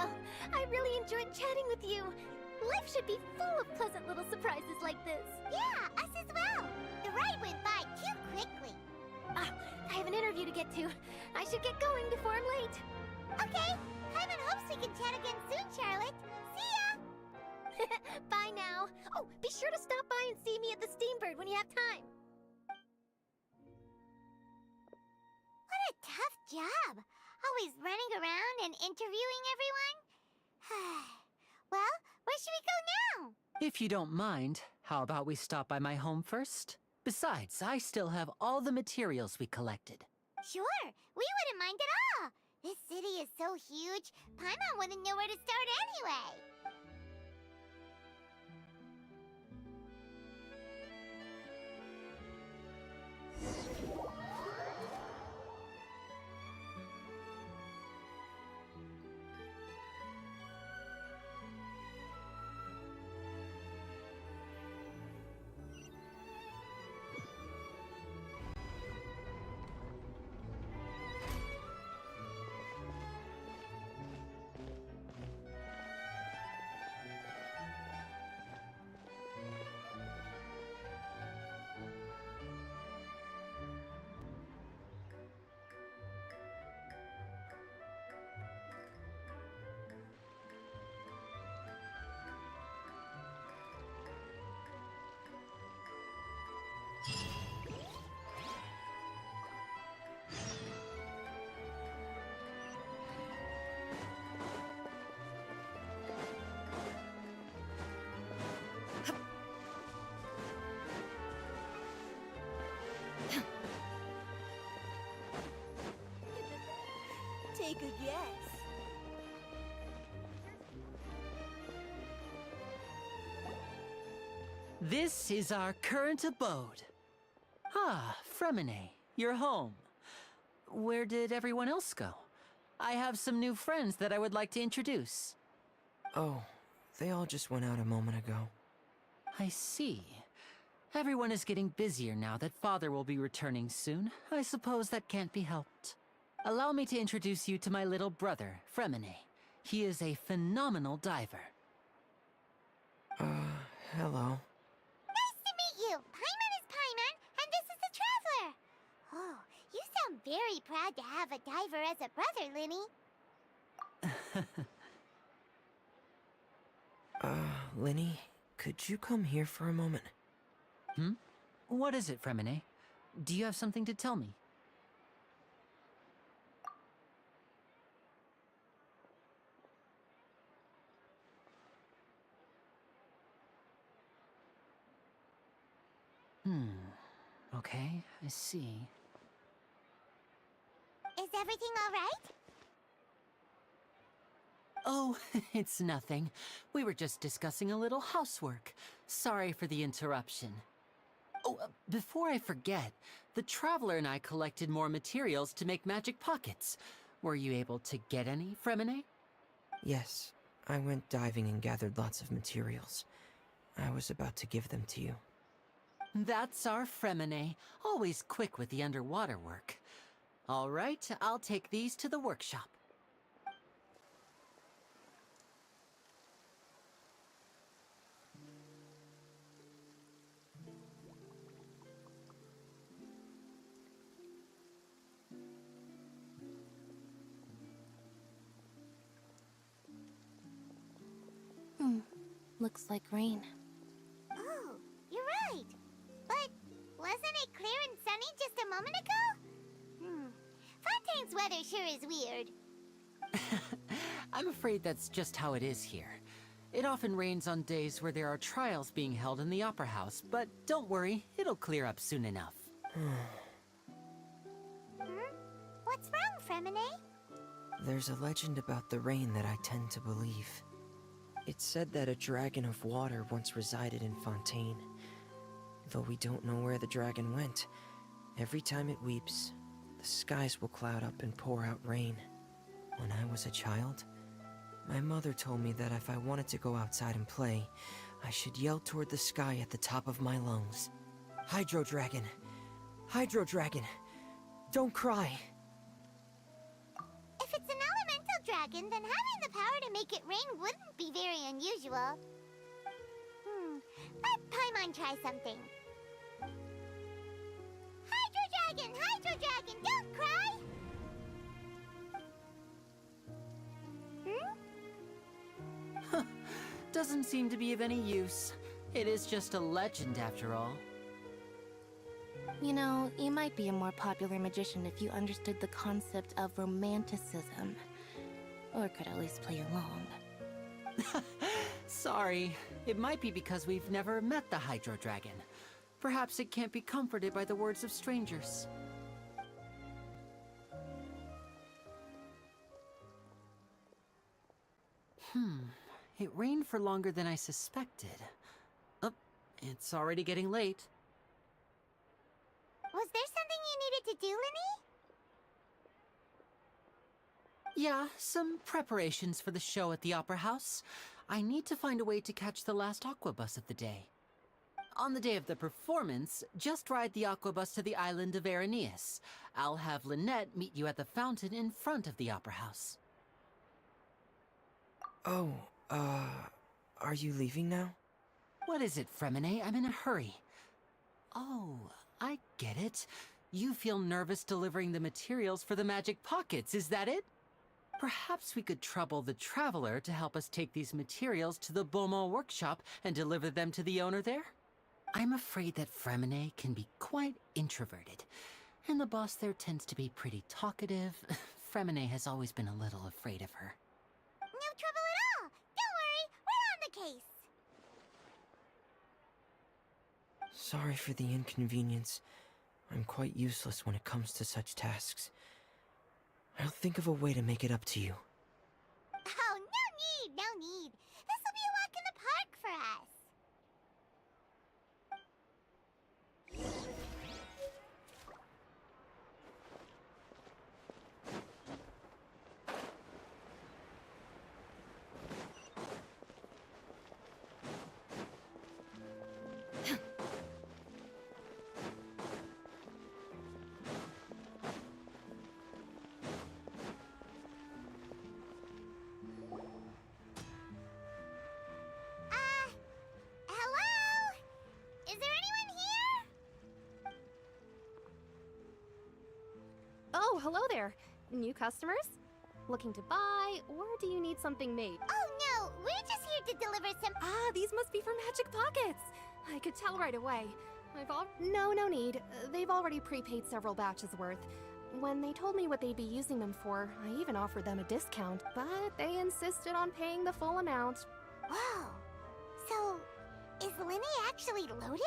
Well, I really enjoyed chatting with you. Life should be full of pleasant little surprises like this. Yeah, us as well. The ride went by too quickly. I have an interview to get to. I should get going before I'm late. Okay. Paimon hopes we can chat again soon, Charlotte. See ya! Bye now. Oh, be sure to stop by and see me at the Steambird when you have time. What a tough job. Always running around and interviewing everyone. Well, where should we go now? If you don't mind, how about we stop by my home first? Besides, I still have all the materials we collected. Sure, we wouldn't mind at all. This city is so huge, Paimon wouldn't know where to start anyway. Take a guess. This is our current abode. Ah, Fremine, you're home. Where did everyone else go? I have some new friends that I would like to introduce. Oh, they all just went out a moment ago. I see. Everyone is getting busier now that Father will be returning soon. I suppose that can't be helped. Allow me to introduce you to my little brother, Fremine. He is a phenomenal diver. Hello. Nice to meet you. Paimon is Paimon, and this is the Traveler. Oh, you sound very proud to have a diver as a brother, Linny. Linny, could you come here for a moment? What is it, Fremine? Do you have something to tell me? Okay, I see. Is everything all right? Oh, it's nothing. We were just discussing a little housework. Sorry for the interruption. Oh, before I forget, the Traveler and I collected more materials to make magic pockets. Were you able to get any, Fremine? Yes, I went diving and gathered lots of materials. I was about to give them to you. That's our Fremine, always quick with the underwater work. All right, I'll take these to the workshop. Looks like rain. Oh, you're right. But wasn't it clear and sunny just a moment ago? Fontaine's weather sure is weird. I'm afraid that's just how it is here. It often rains on days where there are trials being held in the Opera House, but don't worry, it'll clear up soon enough. What's wrong, Fremine? There's a legend about the rain that I tend to believe. It's said that a dragon of water once resided in Fontaine. Though we don't know where the dragon went, every time it weeps, the skies will cloud up and pour out rain. When I was a child, my mother told me that if I wanted to go outside and play, I should yell toward the sky at the top of my lungs. Hydro Dragon! Hydro Dragon! Don't cry! If it's an elemental dragon, dragon, then having the power to make it rain wouldn't be very unusual. Let Paimon try something. Hydro Dragon, don't cry! Doesn't seem to be of any use. It is just a legend after all. You know, you might be a more popular magician if you understood the concept of romanticism. Or could at least play along. Sorry. It might be because we've never met the Hydro Dragon. Perhaps it can't be comforted by the words of strangers. It rained for longer than I suspected. Oh, it's already getting late. Was there something you needed to do, Linny? Yeah, some preparations for the show at the Opera House. I need to find a way to catch the last aqua bus of the day. On the day of the performance, just ride the aqua bus to the island of Araneus. I'll have Lynette meet you at the fountain in front of the Opera House. Oh, are you leaving now? What is it, Fremine? I'm in a hurry. Oh, I get it. You feel nervous delivering the materials for the magic pockets, is that it? Perhaps we could trouble the Traveler to help us take these materials to the Beaumont workshop and deliver them to the owner there? I'm afraid that Fremine can be quite introverted, and the boss there tends to be pretty talkative. Fremine has always been a little afraid of her. No trouble at all! Don't worry, we're on the case! Sorry for the inconvenience. I'm quite useless when it comes to such tasks. I'll think of a way to make it up to you. Oh, no need! This'll be a walk in the park for us! Oh, hello there. New customers? Looking to buy, or do you need something made? Oh no, we're just here to deliver some— Ah, these must be for Magic Pockets! I could tell right away. No need. They've already prepaid several batches worth. When they told me what they'd be using them for, I even offered them a discount, but they insisted on paying the full amount. Whoa! So, is Linny actually loaded?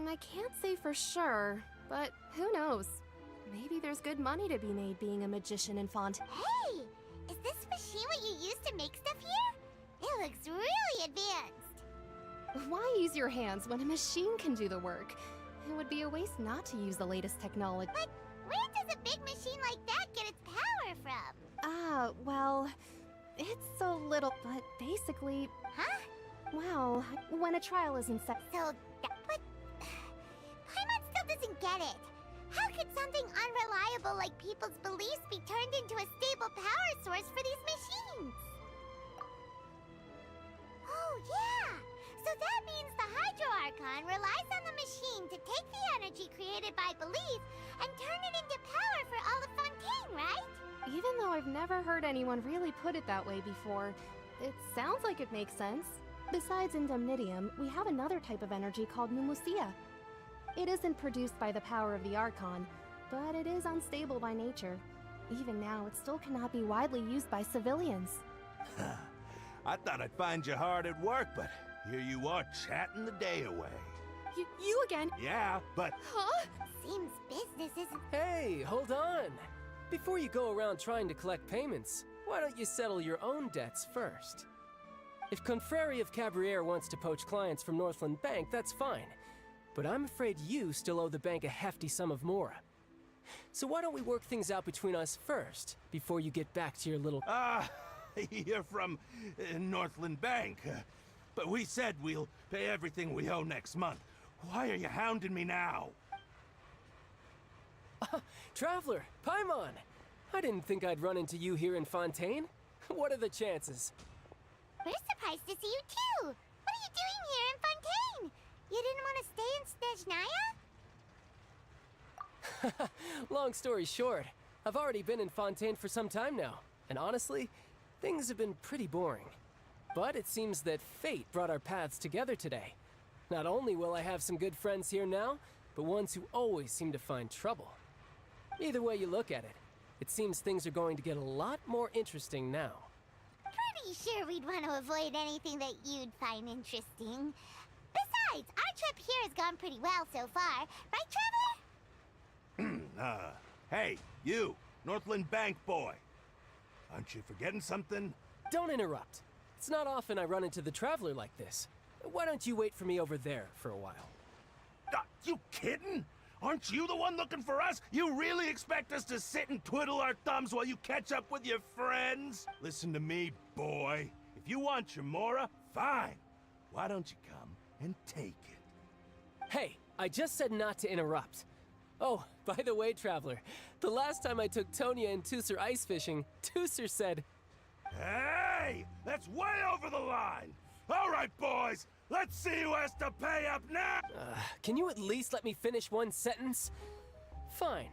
I can't say for sure, but who knows? Maybe there's good money to be made being a magician in Font. Hey! Is this machine what you use to make stuff here? It looks really advanced. Why use your hands when a machine can do the work? It would be a waste not to use the latest technology. But where does a big machine like that get its power from? Ah, well, it's a little, but basically... Huh? Well, when a trial is in set... So, but... Paimon still doesn't get it. How could something unreliable like people's beliefs be turned into a stable power source for these machines? Oh, yeah! So that means the Hydro Archon relies on the machine to take the energy created by belief and turn it into power for all of Fontaine, right? Even though I've never heard anyone really put it that way before, it sounds like it makes sense. Besides Indemnitium, we have another type of energy called Pneumosia. It isn't produced by the power of the Archon, but it is unstable by nature. Even now, it still cannot be widely used by civilians. I thought I'd find you hard at work, but here you are chatting the day away. You again? Yeah, but... Huh? Seems business isn't... Hey, hold on! Before you go around trying to collect payments, why don't you settle your own debts first? If Confrérie of Cabriere wants to poach clients from Northland Bank, that's fine. But I'm afraid you still owe the bank a hefty sum of mora. So why don't we work things out between us first, before you get back to your little... You're from Northland Bank. But we said we'll pay everything we owe next month. Why are you hounding me now? Traveler, Paimon! I didn't think I'd run into you here in Fontaine. What are the chances? We're surprised to see you too! What are you doing here in Fontaine? You didn't want to stay in Snezhnaya? Long story short, I've already been in Fontaine for some time now, and honestly, things have been pretty boring. But it seems that fate brought our paths together today. Not only will I have some good friends here now, but ones who always seem to find trouble. Either way you look at it, it seems things are going to get a lot more interesting now. Pretty sure we'd want to avoid anything that you'd find interesting. Besides, our trip here has gone pretty well so far. Right, Traveler? Hey, you, Northland Bank boy. Aren't you forgetting something? Don't interrupt. It's not often I run into the Traveler like this. Why don't you wait for me over there for a while? You kidding? Aren't you the one looking for us? You really expect us to sit and twiddle our thumbs while you catch up with your friends? Listen to me, boy. If you want Chamora, fine. Why don't you come and take it? Hey, I just said not to interrupt. Oh, by the way, Traveler, the last time I took Tonya and Tusser ice fishing, Tusser said... Hey! That's way over the line! All right, boys! Let's see who has to pay up now! Can you at least let me finish one sentence? Fine.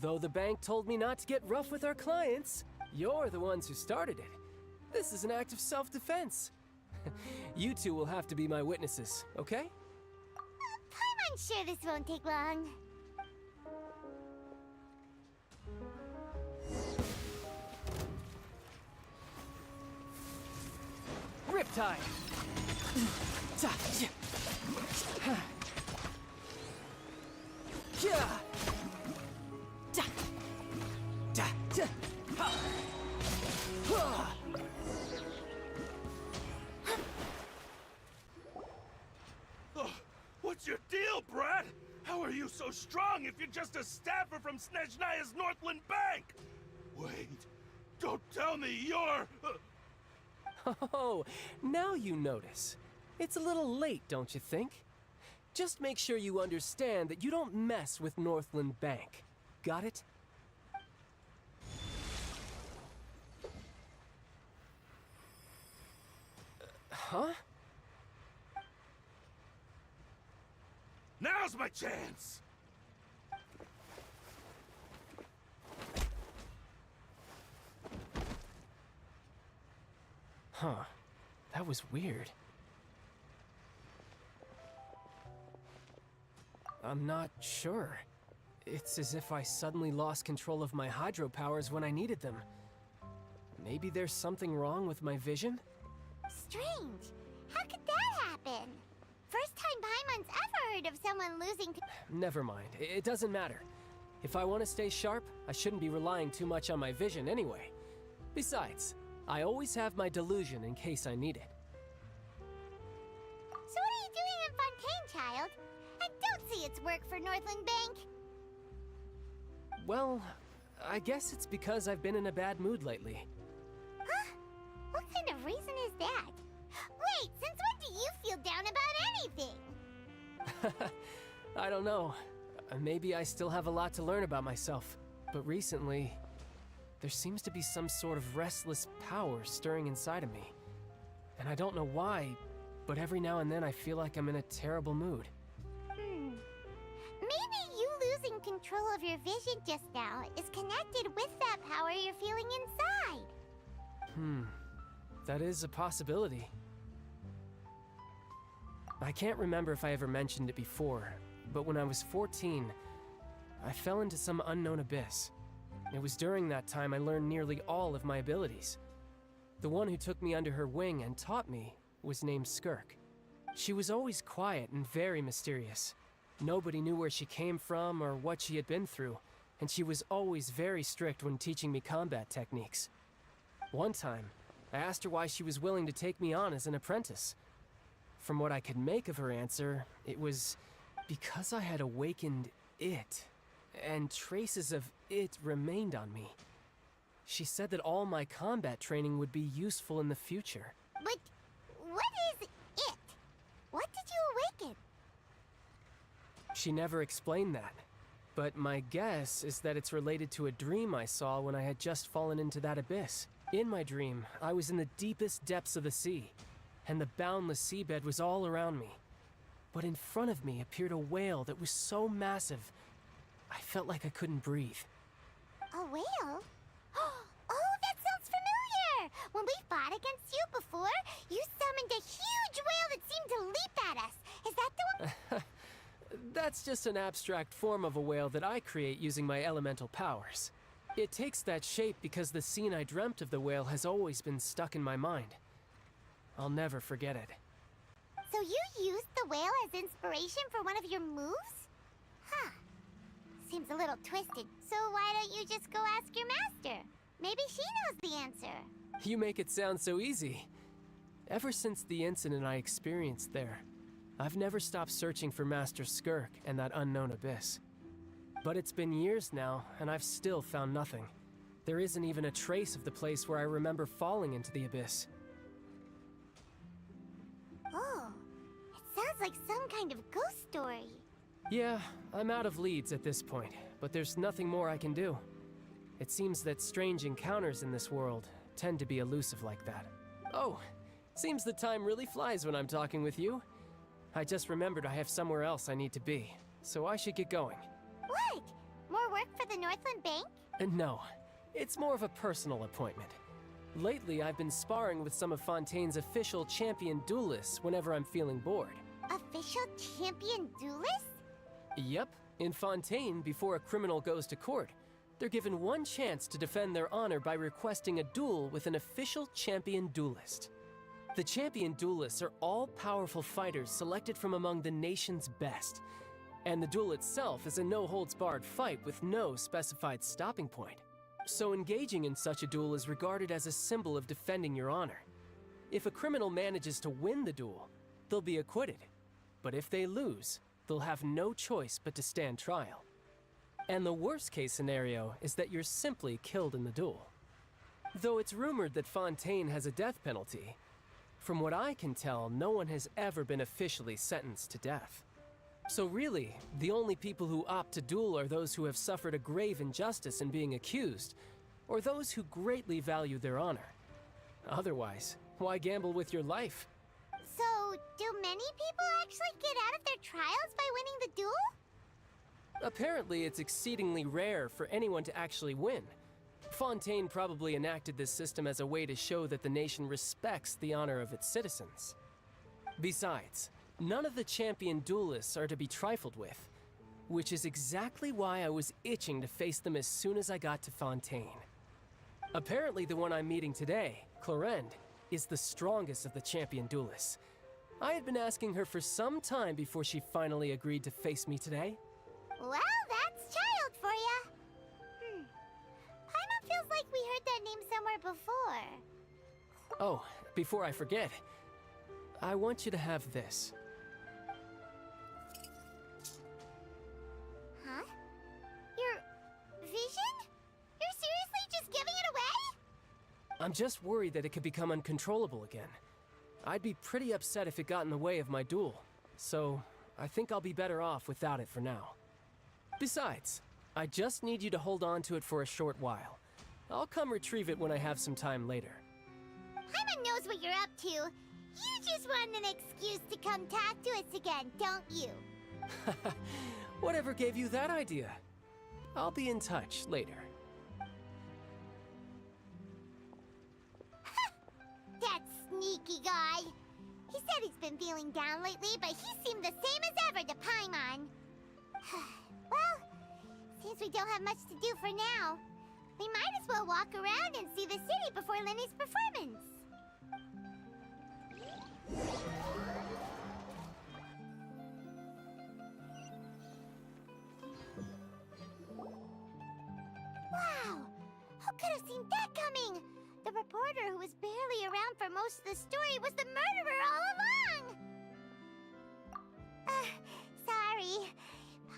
Though the bank told me not to get rough with our clients, you're the ones who started it. This is an act of self-defense. You two will have to be my witnesses, okay? I'm sure this won't take long. Riptide! What's your deal, Brad? How are you so strong if you're just a staffer from Snezhnaya's Northland Bank? Wait, don't tell me you're... Oh, now you notice. It's a little late, don't you think? Just make sure you understand that you don't mess with Northland Bank. Got it? Huh? Now's my chance! Huh. That was weird. I'm not sure. It's as if I suddenly lost control of my hydro powers when I needed them. Maybe there's something wrong with my vision? Strange. How could that happen? First time Paimon's ever heard of someone losing... Never mind. It doesn't matter. If I want to stay sharp, I shouldn't be relying too much on my vision anyway. Besides, I always have my delusion in case I need it. So what are you doing in Fontaine, child? I don't see its work for Northland Bank. Well, I guess it's because I've been in a bad mood lately. Huh? What kind of reason is that? Wait, since when do you feel down about anything? I don't know. Maybe I still have a lot to learn about myself. But recently, there seems to be some sort of restless power stirring inside of me. And I don't know why, but every now and then I feel like I'm in a terrible mood. Maybe you losing control of your vision just now is connected with that power you're feeling inside. That is a possibility. I can't remember if I ever mentioned it before, but when I was 14, I fell into some unknown abyss. It was during that time I learned nearly all of my abilities. The one who took me under her wing and taught me was named Skirk. She was always quiet and very mysterious. Nobody knew where she came from or what she had been through, and she was always very strict when teaching me combat techniques. One time, I asked her why she was willing to take me on as an apprentice. From what I could make of her answer, it was because I had awakened it, and traces of it remained on me. She said that all my combat training would be useful in the future. But what is it? What did you awaken? She never explained that. But my guess is that it's related to a dream I saw when I had just fallen into that abyss. In my dream, I was in the deepest depths of the sea, and the boundless seabed was all around me. But in front of me appeared a whale that was so massive, I felt like I couldn't breathe. A whale? Oh, that sounds familiar! When we fought against you before, you summoned a huge whale that seemed to leap at us. Is that the one? That's just an abstract form of a whale that I create using my elemental powers. It takes that shape because the scene I dreamt of the whale has always been stuck in my mind. I'll never forget it. So you used the whale as inspiration for one of your moves? Huh. Seems a little twisted. So why don't you just go ask your master? Maybe she knows the answer. You make it sound so easy. Ever since the incident I experienced there, I've never stopped searching for Master Skirk and that unknown abyss. But it's been years now, and I've still found nothing. There isn't even a trace of the place where I remember falling into the abyss. Oh, it sounds like some kind of ghost story. Yeah, I'm out of leads at this point, but there's nothing more I can do. It seems that strange encounters in this world tend to be elusive like that. Oh, seems the time really flies when I'm talking with you. I just remembered I have somewhere else I need to be, so I should get going. What? More work for the Northland Bank? No, it's more of a personal appointment. Lately, I've been sparring with some of Fontaine's official champion duelists whenever I'm feeling bored. Official champion duelist? Yep, in Fontaine, before a criminal goes to court, they're given one chance to defend their honor by requesting a duel with an official champion duelist. The champion duelists are all-powerful fighters selected from among the nation's best, and the duel itself is a no-holds-barred fight with no specified stopping point. So engaging in such a duel is regarded as a symbol of defending your honor. If a criminal manages to win the duel, they'll be acquitted. But if they lose, they'll have no choice but to stand trial. And the worst-case scenario is that you're simply killed in the duel. Though it's rumored that Fontaine has a death penalty, from what I can tell, no one has ever been officially sentenced to death. So really, the only people who opt to duel are those who have suffered a grave injustice in being accused, or those who greatly value their honor. Otherwise, why gamble with your life? So, do many people actually get out of their trials by winning the duel? Apparently, it's exceedingly rare for anyone to actually win. Fontaine probably enacted this system as a way to show that the nation respects the honor of its citizens. Besides, none of the champion duelists are to be trifled with, which is exactly why I was itching to face them as soon as I got to Fontaine. Apparently, the one I'm meeting today, Clorinde, is the strongest of the champion duelists. I had been asking her for some time before she finally agreed to face me today. Well, that's child for ya. Paimon feels like we heard that name somewhere before. Oh, before I forget, I want you to have this. Huh? Your vision? You're seriously just giving it away? I'm just worried that it could become uncontrollable again. I'd be pretty upset if it got in the way of my duel, so I think I'll be better off without it for now. Besides, I just need you to hold on to it for a short while. I'll come retrieve it when I have some time later. Paimon knows what you're up to. You just want an excuse to come talk to us again, don't you? Whatever gave you that idea? I'll be in touch later. That sneaky guy. He said he's been feeling down lately, but he seemed the same as ever to Paimon. Well, seems we don't have much to do for now. We might as well walk around and see the city before Lenny's performance. Wow! Who could have seen that coming? The reporter who was barely around for most of the story was the murderer all along! Sorry.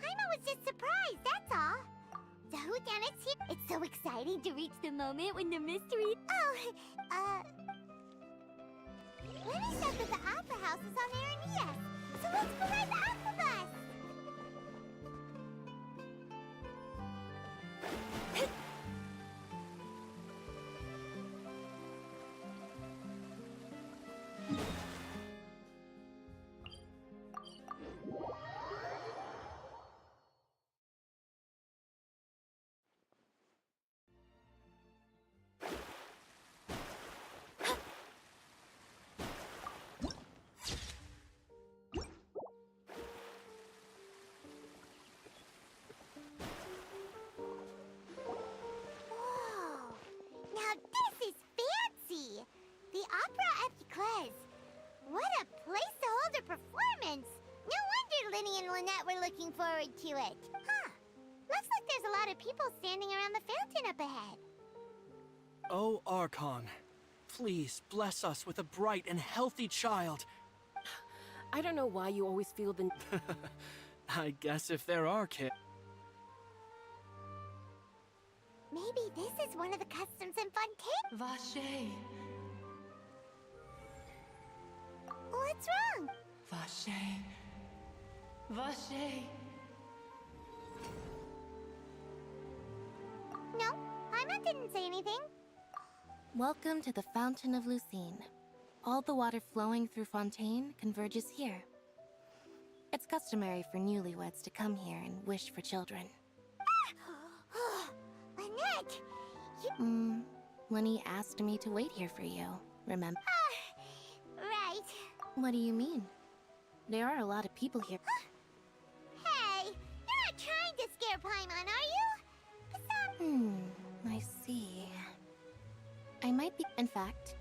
Paimon was just surprised, that's all. The whodunit's here. It's so exciting to reach the moment when the mystery... Oh, Lenny said that the Opera House is on Aranea, so let's go ride the Opera Bus! Lynette were looking forward to it. Huh. Looks like there's a lot of people standing around the fountain up ahead. Oh, Archon, please bless us with a bright and healthy child. I don't know why you always feel the... I guess if there are kids... Maybe this is one of the customs in Fontaine. Vache. What's wrong? Vache. Vache. No, Paimon didn't say anything. Welcome to the Fountain of Lucine. All the water flowing through Fontaine converges here. It's customary for newlyweds to come here and wish for children. Lynette! You... Lenny asked me to wait here for you, remember? Right. What do you mean? There are a lot of people here. Hey, you're not trying to scare Paimon, are you? I see. I might be... In fact,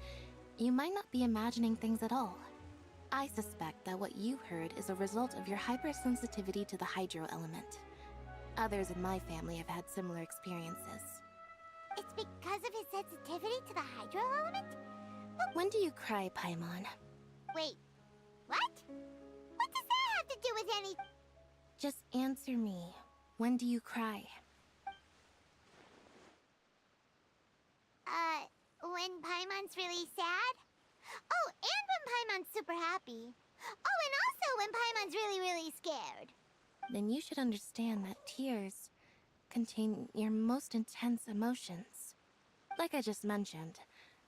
you might not be imagining things at all. I suspect that what you heard is a result of your hypersensitivity to the hydro element. Others in my family have had similar experiences. It's because of his sensitivity to the hydro element? When do you cry, Paimon? Wait, what? What does that have to do with any... Just answer me. When do you cry? When Paimon's really sad? Oh, and when Paimon's super happy. Oh, and also when Paimon's really, really scared. Then you should understand that tears contain your most intense emotions. Like I just mentioned,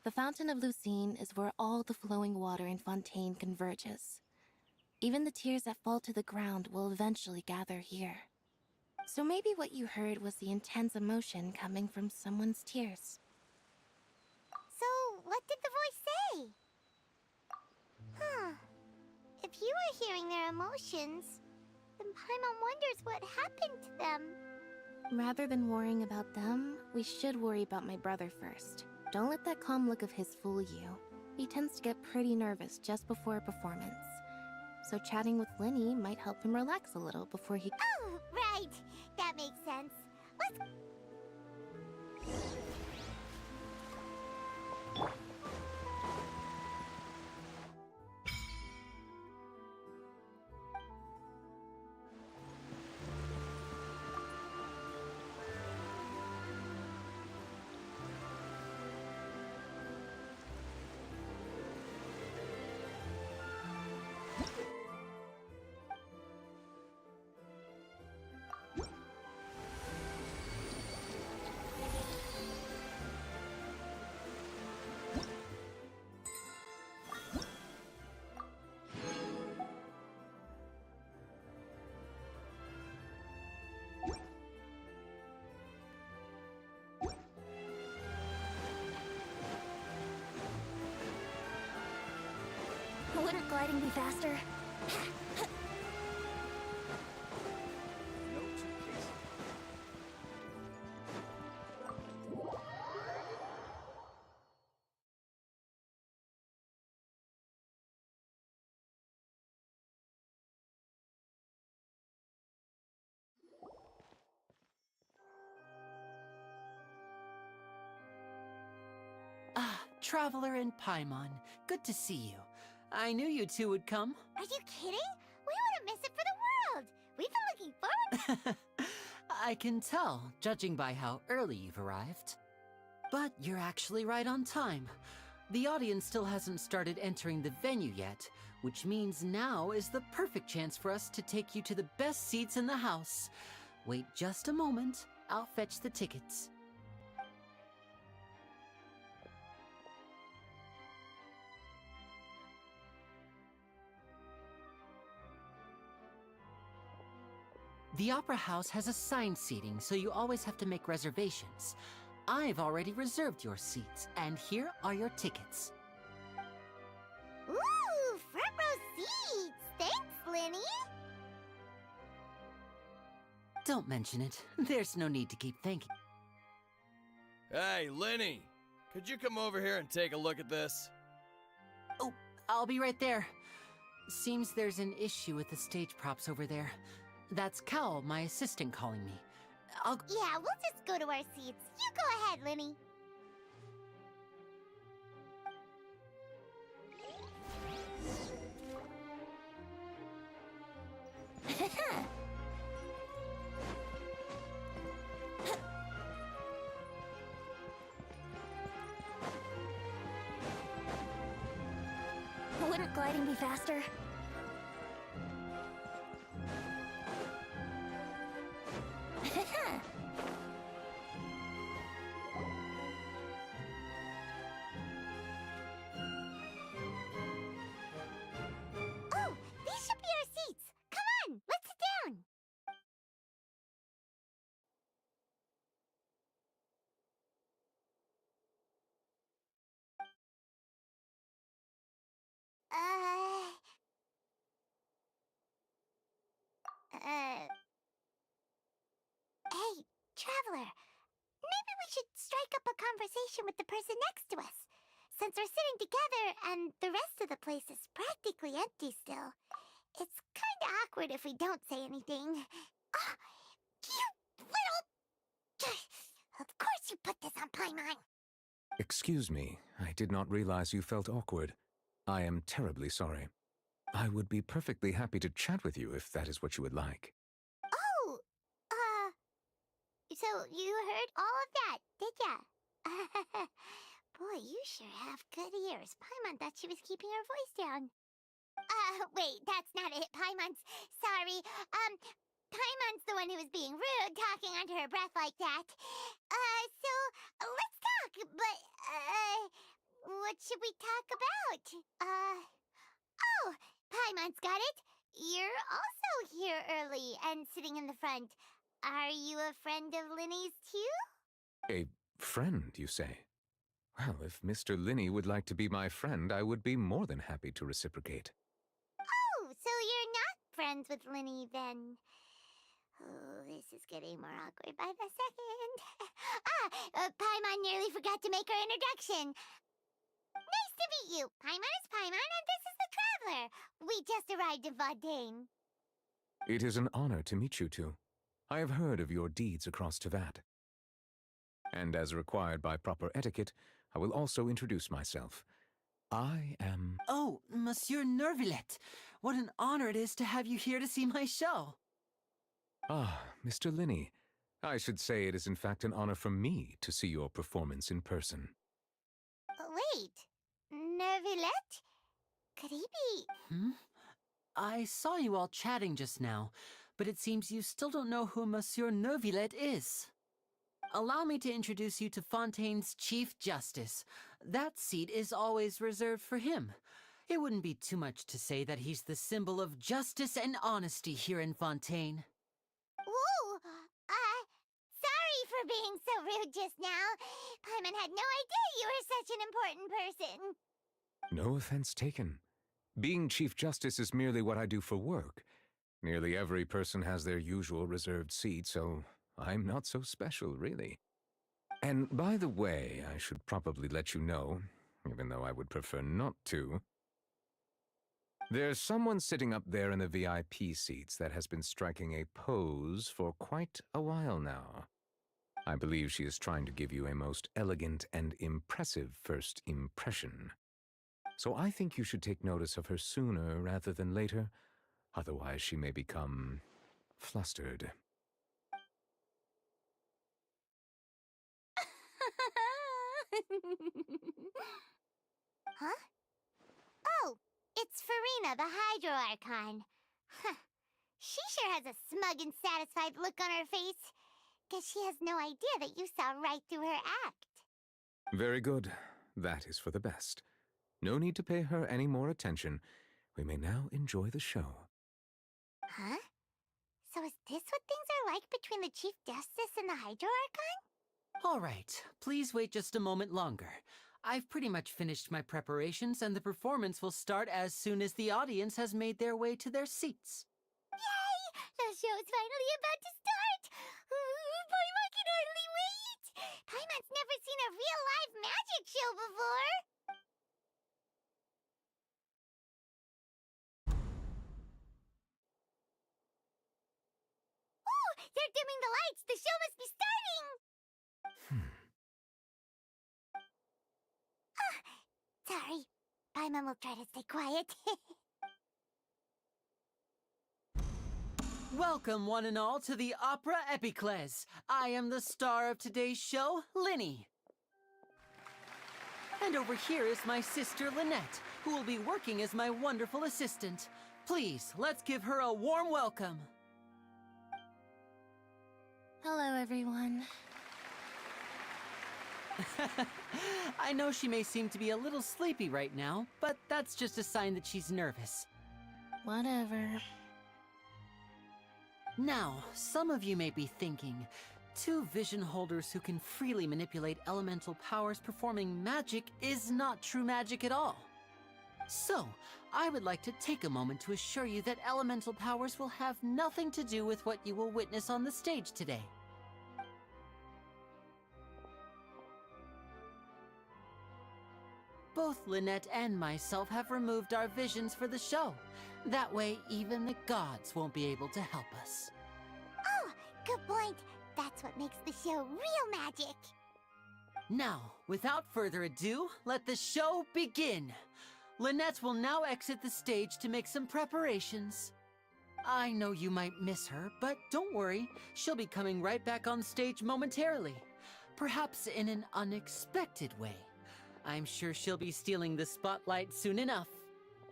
the Fountain of Lucine is where all the flowing water in Fontaine converges. Even the tears that fall to the ground will eventually gather here. So maybe what you heard was the intense emotion coming from someone's tears. So, what did the voice say? Huh. If you were hearing their emotions, then Paimon wonders what happened to them. Rather than worrying about them, we should worry about my brother first. Don't let that calm look of his fool you. He tends to get pretty nervous just before a performance. So chatting with Lenny might help him relax a little before he... Oh, right. That makes sense. Let's... Wouldn't gliding be faster? Ah, Traveler and Paimon, good to see you. I knew you two would come. Are you kidding? We wouldn't miss it for the world. We've been looking forward. I can tell, judging by how early you've arrived. But you're actually right on time. The audience still hasn't started entering the venue yet, which means now is the perfect chance for us to take you to the best seats in the house. Wait just a moment. I'll fetch the tickets. The Opera House has assigned seating, so you always have to make reservations. I've already reserved your seats, and here are your tickets. Ooh, front row seats! Thanks, Lenny! Don't mention it. There's no need to keep thanking. Hey, Lenny! Could you come over here and take a look at this? Oh, I'll be right there. Seems there's an issue with the stage props over there. That's Cal, my assistant, calling me. Yeah, we'll just go to our seats. You go ahead, Linny. Wouldn't gliding be faster? Oh, these should be our seats. Come on, let's sit down. Hey, Traveler. Maybe we should strike up a conversation with the person next to us. Since we're sitting together and the rest of the place is practically empty still, it's kinda awkward if we don't say anything. Oh, you little... Of course you put this on Paimon. Excuse me, I did not realize you felt awkward. I am terribly sorry. I would be perfectly happy to chat with you if that is what you would like. Oh, so you heard all of that, did ya? Boy, you sure have good ears. Paimon thought she was keeping her voice down. Wait, that's not it. Paimon's... Sorry. Paimon's the one who was being rude, talking under her breath like that. So, let's talk, but, what should we talk about? Oh, Paimon's got it. You're also here early and sitting in the front. Are you a friend of Linny's, too? A friend, you say? Well, if Mr. Linney would like to be my friend, I would be more than happy to reciprocate. Oh, so you're not friends with Linny, then. Oh, this is getting more awkward by the second. Paimon nearly forgot to make her introduction. Nice to meet you. Paimon is Paimon, and this is the Traveler. We just arrived in Fontaine. It is an honor to meet you two. I have heard of your deeds across Tevat. And as required by proper etiquette, I will also introduce myself. I am... Oh, Monsieur Nervillet! What an honor it is to have you here to see my show! Ah, Mr. Linney. I should say it is in fact an honor for me to see your performance in person. Wait, Nervillet? Could he be... Hmm? I saw you all chatting just now, but it seems you still don't know who Monsieur Nervillet is. Allow me to introduce you to Fontaine's Chief Justice. That seat is always reserved for him. It wouldn't be too much to say that he's the symbol of justice and honesty here in Fontaine. Whoa! Sorry for being so rude just now. Paimon had no idea you were such an important person. No offense taken. Being Chief Justice is merely what I do for work. Nearly every person has their usual reserved seat, so I'm not so special, really. And by the way, I should probably let you know, even though I would prefer not to. There's someone sitting up there in the VIP seats that has been striking a pose for quite a while now. I believe she is trying to give you a most elegant and impressive first impression. So I think you should take notice of her sooner rather than later, otherwise she may become flustered. Huh? Oh, it's Farina, the Hydro Archon. Huh. She sure has a smug and satisfied look on her face. Guess she has no idea that you saw right through her act. Very good. That is for the best. No need to pay her any more attention. We may now enjoy the show. Huh? So is this what things are like between the Chief Justice and the Hydro Archon? All right, please wait just a moment longer. I've pretty much finished my preparations, and the performance will start as soon as the audience has made their way to their seats. Yay! The show's finally about to start! Paimon can hardly wait! Paimon's never seen a real live magic show before! they're dimming the lights. The show must be starting. Sorry. Paimon will try to stay quiet. Welcome, one and all, to the Opera Epicles. I am the star of today's show, Linny. And over here is my sister, Lynette, who will be working as my wonderful assistant. Please, let's give her a warm welcome. Hello, everyone. I know she may seem to be a little sleepy right now, but that's just a sign that she's nervous. Whatever. Now, some of you may be thinking, two vision holders who can freely manipulate elemental powers performing magic is not true magic at all. So, I would like to take a moment to assure you that elemental powers will have nothing to do with what you will witness on the stage today. Both Lynette and myself have removed our visions for the show. That way, even the gods won't be able to help us. Oh, good point. That's what makes the show real magic. Now, without further ado, let the show begin. Lynette will now exit the stage to make some preparations. I know you might miss her, but don't worry. She'll be coming right back on stage momentarily. Perhaps in an unexpected way. I'm sure she'll be stealing the spotlight soon enough.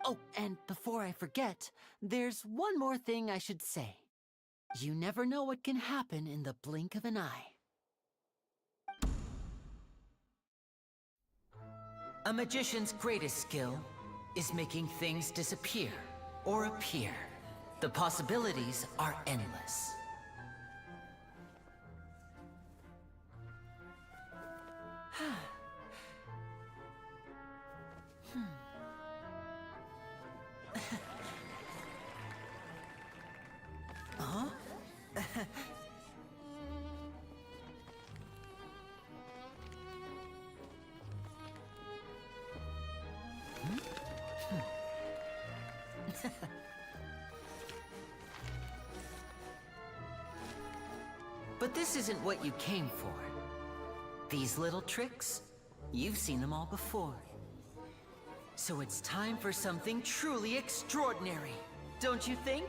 Oh, and before I forget, there's one more thing I should say. You never know what can happen in the blink of an eye. A magician's greatest skill is making things disappear or appear. The possibilities are endless. Huh? But this isn't what you came for. These little tricks, you've seen them all before. So it's time for something truly extraordinary, don't you think?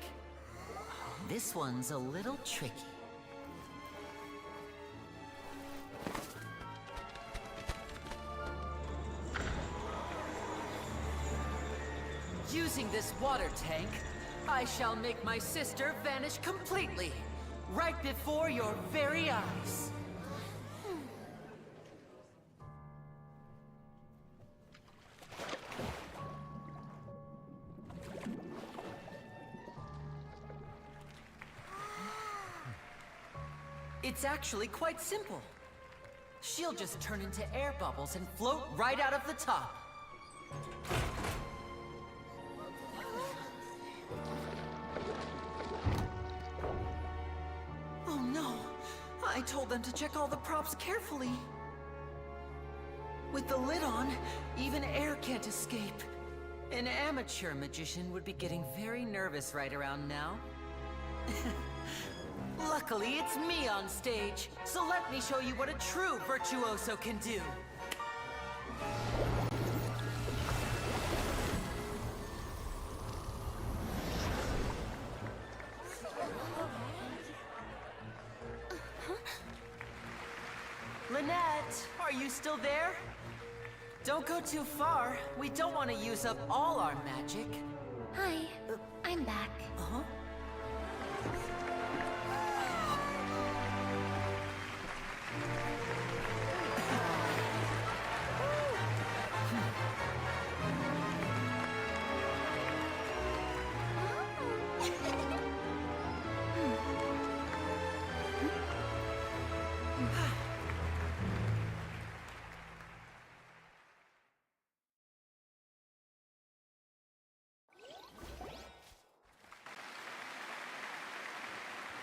This one's a little tricky. Using this water tank, I shall make my sister vanish completely, right before your very eyes. It's actually quite simple. She'll just turn into air bubbles and float right out of the top. Oh no! I told them to check all the props carefully. With the lid on, even air can't escape. An amateur magician would be getting very nervous right around now. Luckily, it's me on stage, so let me show you what a true virtuoso can do. Lynette, are you still there? Don't go too far. We don't want to use up all our magic. Hi, I'm back. Uh-huh.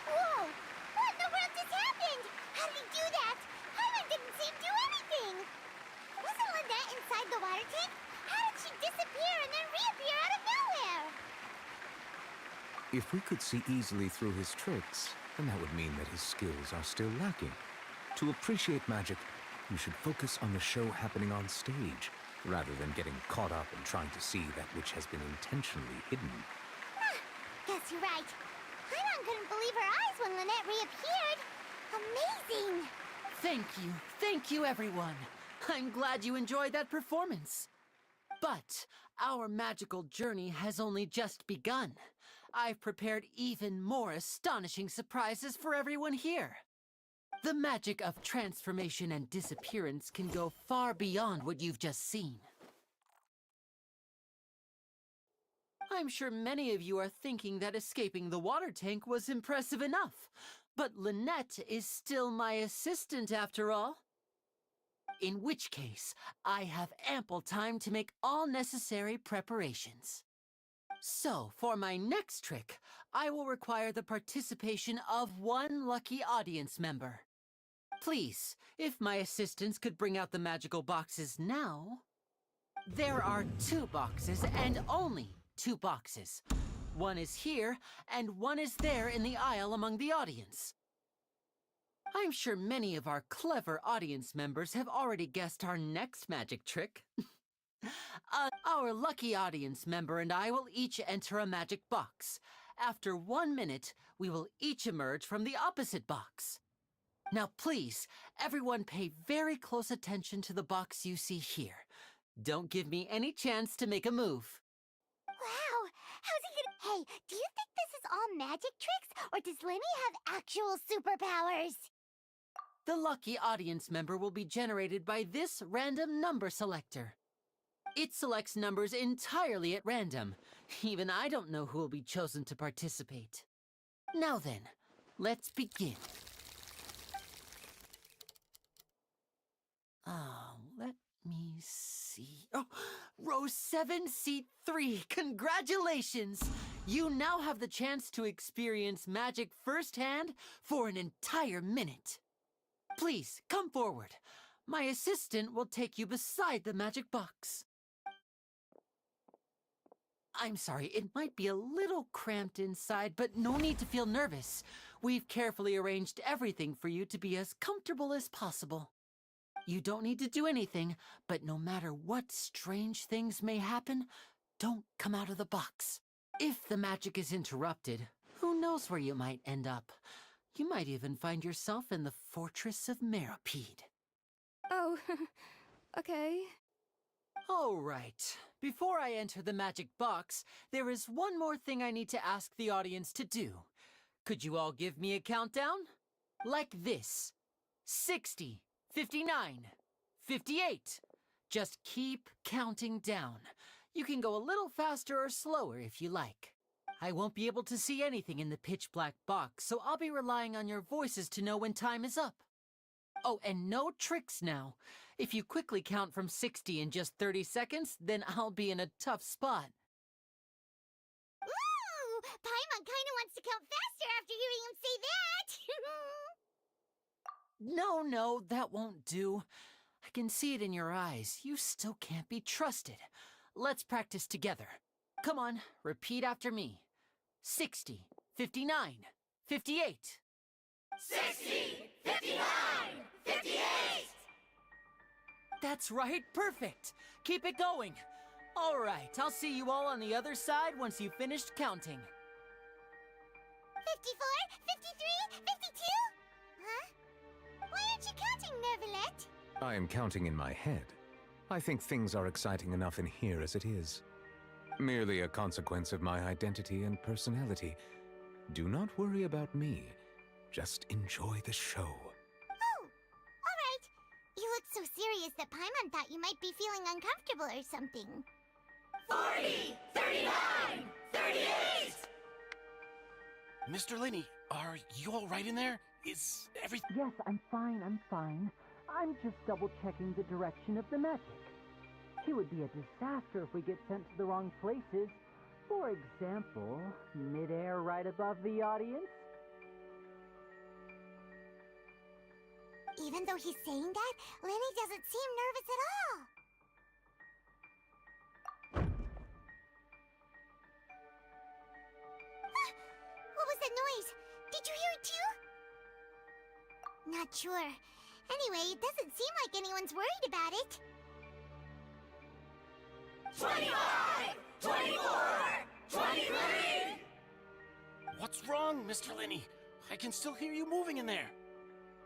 Whoa! What in the world just happened? How did he do that? Paimon didn't see him do anything. Wasn't Lynette inside the water tank? How did she disappear and then reappear out of nowhere? If we could see easily through his tricks, and that would mean that his skills are still lacking. To appreciate magic, you should focus on the show happening on stage, rather than getting caught up in trying to see that which has been intentionally hidden. Guess you're right. Paimon couldn't believe her eyes when Lynette reappeared. Amazing! Thank you everyone. I'm glad you enjoyed that performance. But our magical journey has only just begun. I've prepared even more astonishing surprises for everyone here. The magic of transformation and disappearance can go far beyond what you've just seen. I'm sure many of you are thinking that escaping the water tank was impressive enough, but Lynette is still my assistant after all. In which case, I have ample time to make all necessary preparations. So, for my next trick, I will require the participation of one lucky audience member. Please, if my assistants could bring out the magical boxes now. There are 2 boxes and only 2 boxes. One is here and one is there in the aisle among the audience. I'm sure many of our clever audience members have already guessed our next magic trick. Our lucky audience member and I will each enter a magic box. After 1 minute, we will each emerge from the opposite box. Now please, everyone pay very close attention to the box you see here. Don't give me any chance to make a move. Wow! How's he gonna... Hey, do you think this is all magic tricks, or does Lenny have actual superpowers? The lucky audience member will be generated by this random number selector. It selects numbers entirely at random. Even I don't know who will be chosen to participate. Now then, let's begin. Let me see. Oh, row 7, seat 3. Congratulations! You now have the chance to experience magic firsthand for an entire minute. Please, come forward. My assistant will take you beside the magic box. I'm sorry, it might be a little cramped inside, but no need to feel nervous. We've carefully arranged everything for you to be as comfortable as possible. You don't need to do anything, but no matter what strange things may happen, don't come out of the box. If the magic is interrupted, who knows where you might end up? You might even find yourself in the Fortress of Meropide. Oh, okay. All right. Before I enter the magic box, there is one more thing I need to ask the audience to do. Could you all give me a countdown? Like this. 60, 59, 58. Just keep counting down. You can go a little faster or slower if you like. I won't be able to see anything in the pitch-black box, so I'll be relying on your voices to know when time is up. Oh, and no tricks now. If you quickly count from 60 in just 30 seconds, then I'll be in a tough spot. Ooh! Paimon kinda wants to count faster after hearing him say that! No, that won't do. I can see it in your eyes. You still can't be trusted. Let's practice together. Come on, repeat after me. 60, 59, 58. 60, 59, 58! That's right, perfect. Keep it going. All right, I'll see you all on the other side once you've finished counting. 54, 53, 52? Huh? Why aren't you counting, Nervalette? I am counting in my head. I think things are exciting enough in here as it is. Merely a consequence of my identity and personality. Do not worry about me. Just enjoy the show. Oh, all right. You look so serious that Paimon thought you might be feeling uncomfortable or something. 40, 39, 38! Mr. Linney, are you all right in there? Is everything... Yes, I'm fine. I'm just double-checking the direction of the magic. It would be a disaster if we get sent to the wrong places. For example, mid-air right above the audience. Even though he's saying that, Lenny doesn't seem nervous at all. What was that noise? Did you hear it too? Not sure. Anyway, it doesn't seem like anyone's worried about it. 25! 24! 23! What's wrong, Mr. Linney? I can still hear you moving in there.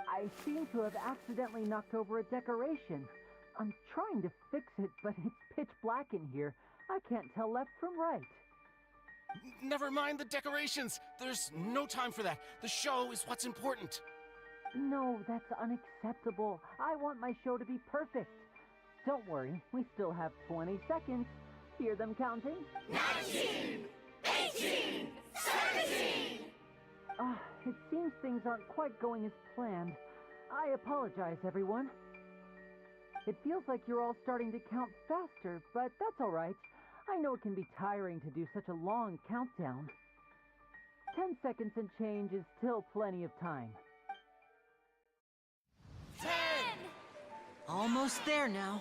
I seem to have accidentally knocked over a decoration. I'm trying to fix it, but it's pitch black in here. I can't tell left from right. Never mind the decorations. There's no time for that. The show is what's important. No, that's unacceptable. I want my show to be perfect. Don't worry, we still have 20 seconds. Hear them counting? 19! 18! 17! It seems things aren't quite going as planned. I apologize, everyone. It feels like you're all starting to count faster, but that's all right. I know it can be tiring to do such a long countdown. 10 seconds and change is still plenty of time. 10! Almost there now.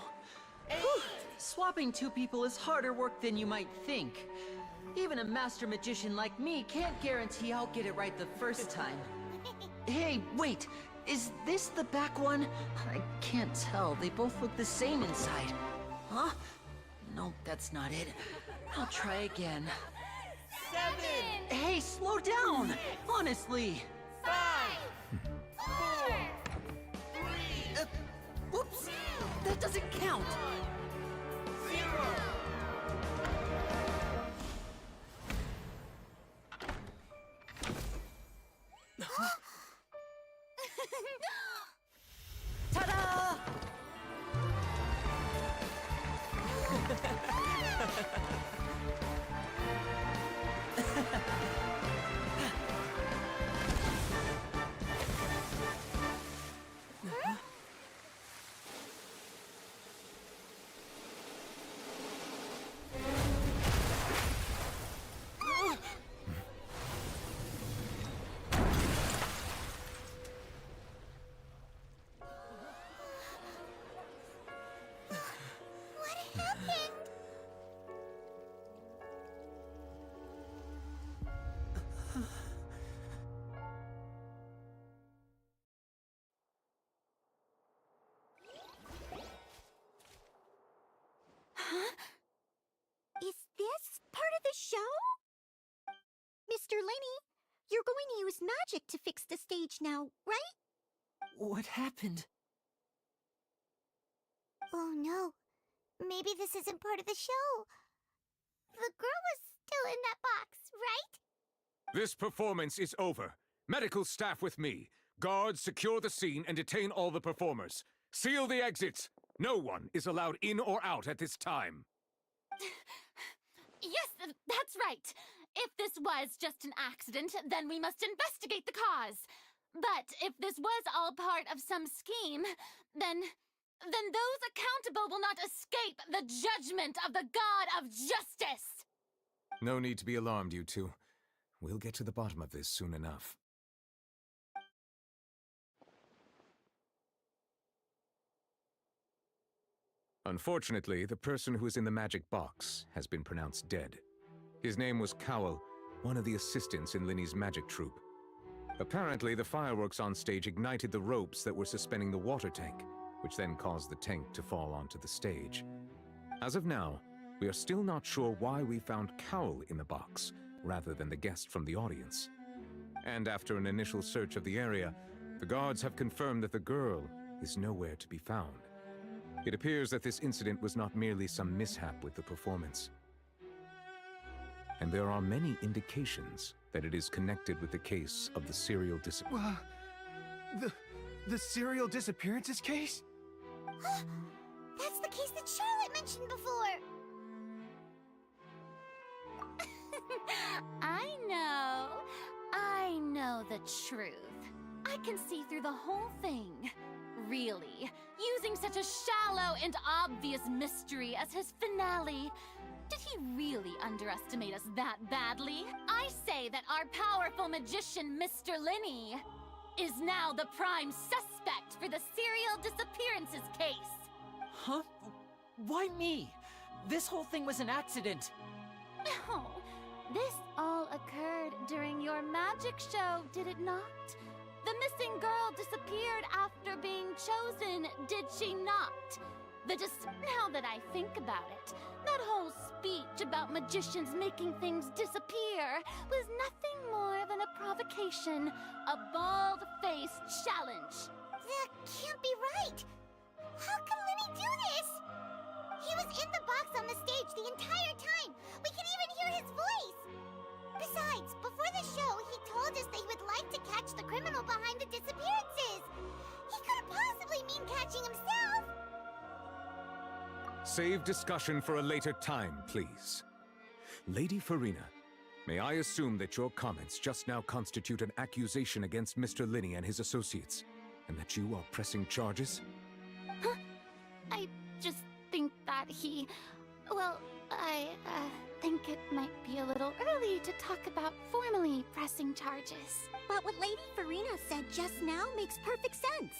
Whew. Swapping two people is harder work than you might think. Even a master magician like me can't guarantee I'll get it right the first time. Hey, wait! Is this the back one? I can't tell. They both look the same inside. Huh? No, that's not it. I'll try again. 7! Hey, slow down! Honestly! 5! 4! 3! Whoops! That doesn't count! 0! Ta-da! What happened? Huh? Is this part of the show? Mr. Linney, you're going to use magic to fix the stage now, right? What happened? Oh no. Maybe this isn't part of the show. The girl was still in that box, right? This performance is over. Medical staff with me. Guards, secure the scene and detain all the performers. Seal the exits. No one is allowed in or out at this time. Yes, that's right. If this was just an accident, then we must investigate the cause. But if this was all part of some scheme, then those accountable will not escape the judgment of the God of Justice! No need to be alarmed, you two. We'll get to the bottom of this soon enough. Unfortunately, the person who is in the magic box has been pronounced dead. His name was Cowell, one of the assistants in Linney's magic troupe. Apparently, the fireworks on stage ignited the ropes that were suspending the water tank, which then caused the tank to fall onto the stage. As of now, we are still not sure why we found Cowell in the box, rather than the guest from the audience. And after an initial search of the area, the guards have confirmed that the girl is nowhere to be found. It appears that this incident was not merely some mishap with the performance. And there are many indications that it is connected with the case of the serial disappearance. The serial disappearances case? That's the case that Charlotte mentioned before. I know the truth. I can see through the whole thing. Really, using such a shallow and obvious mystery as his finale. Did he really underestimate us that badly? I say that our powerful magician, Mr. Linney, is now the prime suspect for the serial disappearances case. Huh? Why me? This whole thing was an accident. Oh, This all occurred during your magic show, did it not? The missing girl disappeared after being chosen, did she not? Now that I think about it, that whole speech about magicians making things disappear was nothing more than a provocation, a bald-faced challenge. That can't be right! How can Lenny do this? He was in the box on the stage the entire time! We can even hear his voice! Besides, before the show, he told us that he would like to catch the criminal behind the disappearances! He couldn't possibly mean catching himself! Save discussion for a later time, please. Lady Farina, may I assume that your comments just now constitute an accusation against Mr. Linney and his associates, and that you are pressing charges? Huh? I just think that he... Well, I think it might be a little early to talk about formally pressing charges. But what Lady Farina said just now makes perfect sense.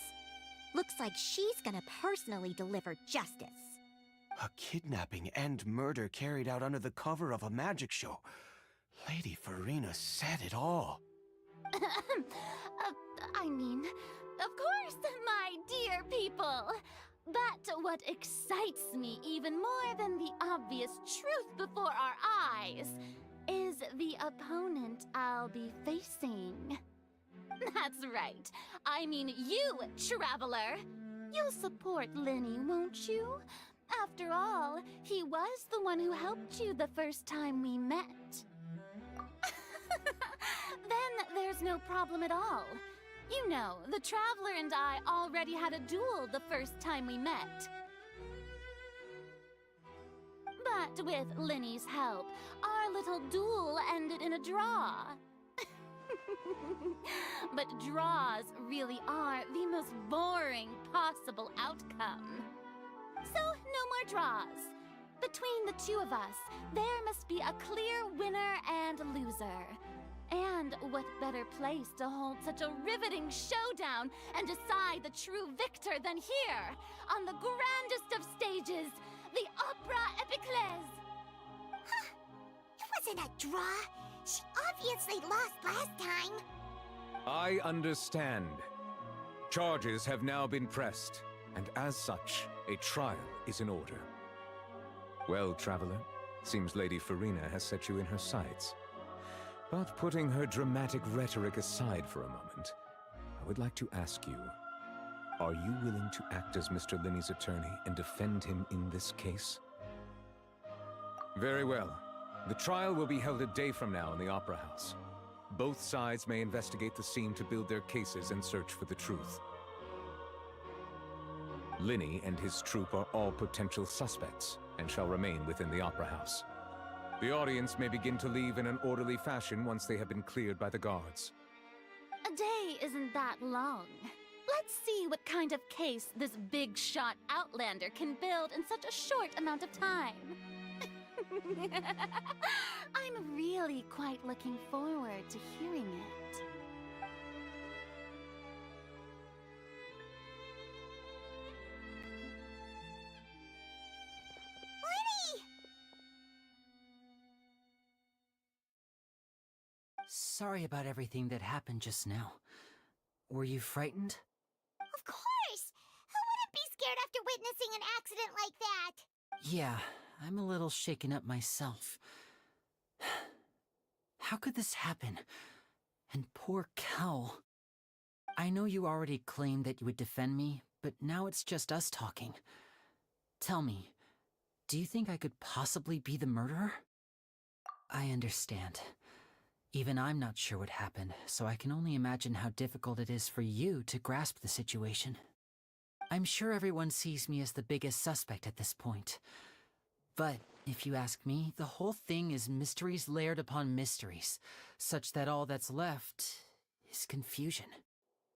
Looks like she's gonna personally deliver justice. A kidnapping and murder carried out under the cover of a magic show. Lady Farina said it all. I mean, of course, my dear people. But what excites me even more than the obvious truth before our eyes is the opponent I'll be facing. That's right. I mean you, Traveler. You'll support Lenny, won't you? After all, he was the one who helped you the first time we met. Then there's no problem at all. You know, the Traveler and I already had a duel the first time we met. But with Lenny's help, our little duel ended in a draw. But draws really are the most boring possible outcome. So, no more draws. Between the two of us, there must be a clear winner and loser. And what better place to hold such a riveting showdown and decide the true victor than here, on the grandest of stages, the Opera Epiclese! Huh. It wasn't a draw. She obviously lost last time. I understand. Charges have now been pressed, and as such, a trial is in order. Well, Traveler, seems Lady Farina has set you in her sights. But putting her dramatic rhetoric aside for a moment, I would like to ask you, are you willing to act as Mr. Linney's attorney and defend him in this case? Very well. The trial will be held a day from now in the Opera House. Both sides may investigate the scene to build their cases and search for the truth. Linney and his troupe are all potential suspects and shall remain within the Opera House. The audience may begin to leave in an orderly fashion once they have been cleared by the guards. A day isn't that long. Let's see what kind of case this big-shot Outlander can build in such a short amount of time. I'm really quite looking forward to hearing it. Sorry about everything that happened just now. Were you frightened? Of course! Who wouldn't be scared after witnessing an accident like that? Yeah, I'm a little shaken up myself. How could this happen? And poor Cal. I know you already claimed that you would defend me, but now it's just us talking. Tell me, do you think I could possibly be the murderer? I understand. Even I'm not sure what happened, so I can only imagine how difficult it is for you to grasp the situation. I'm sure everyone sees me as the biggest suspect at this point. But, if you ask me, the whole thing is mysteries layered upon mysteries, such that all that's left is confusion.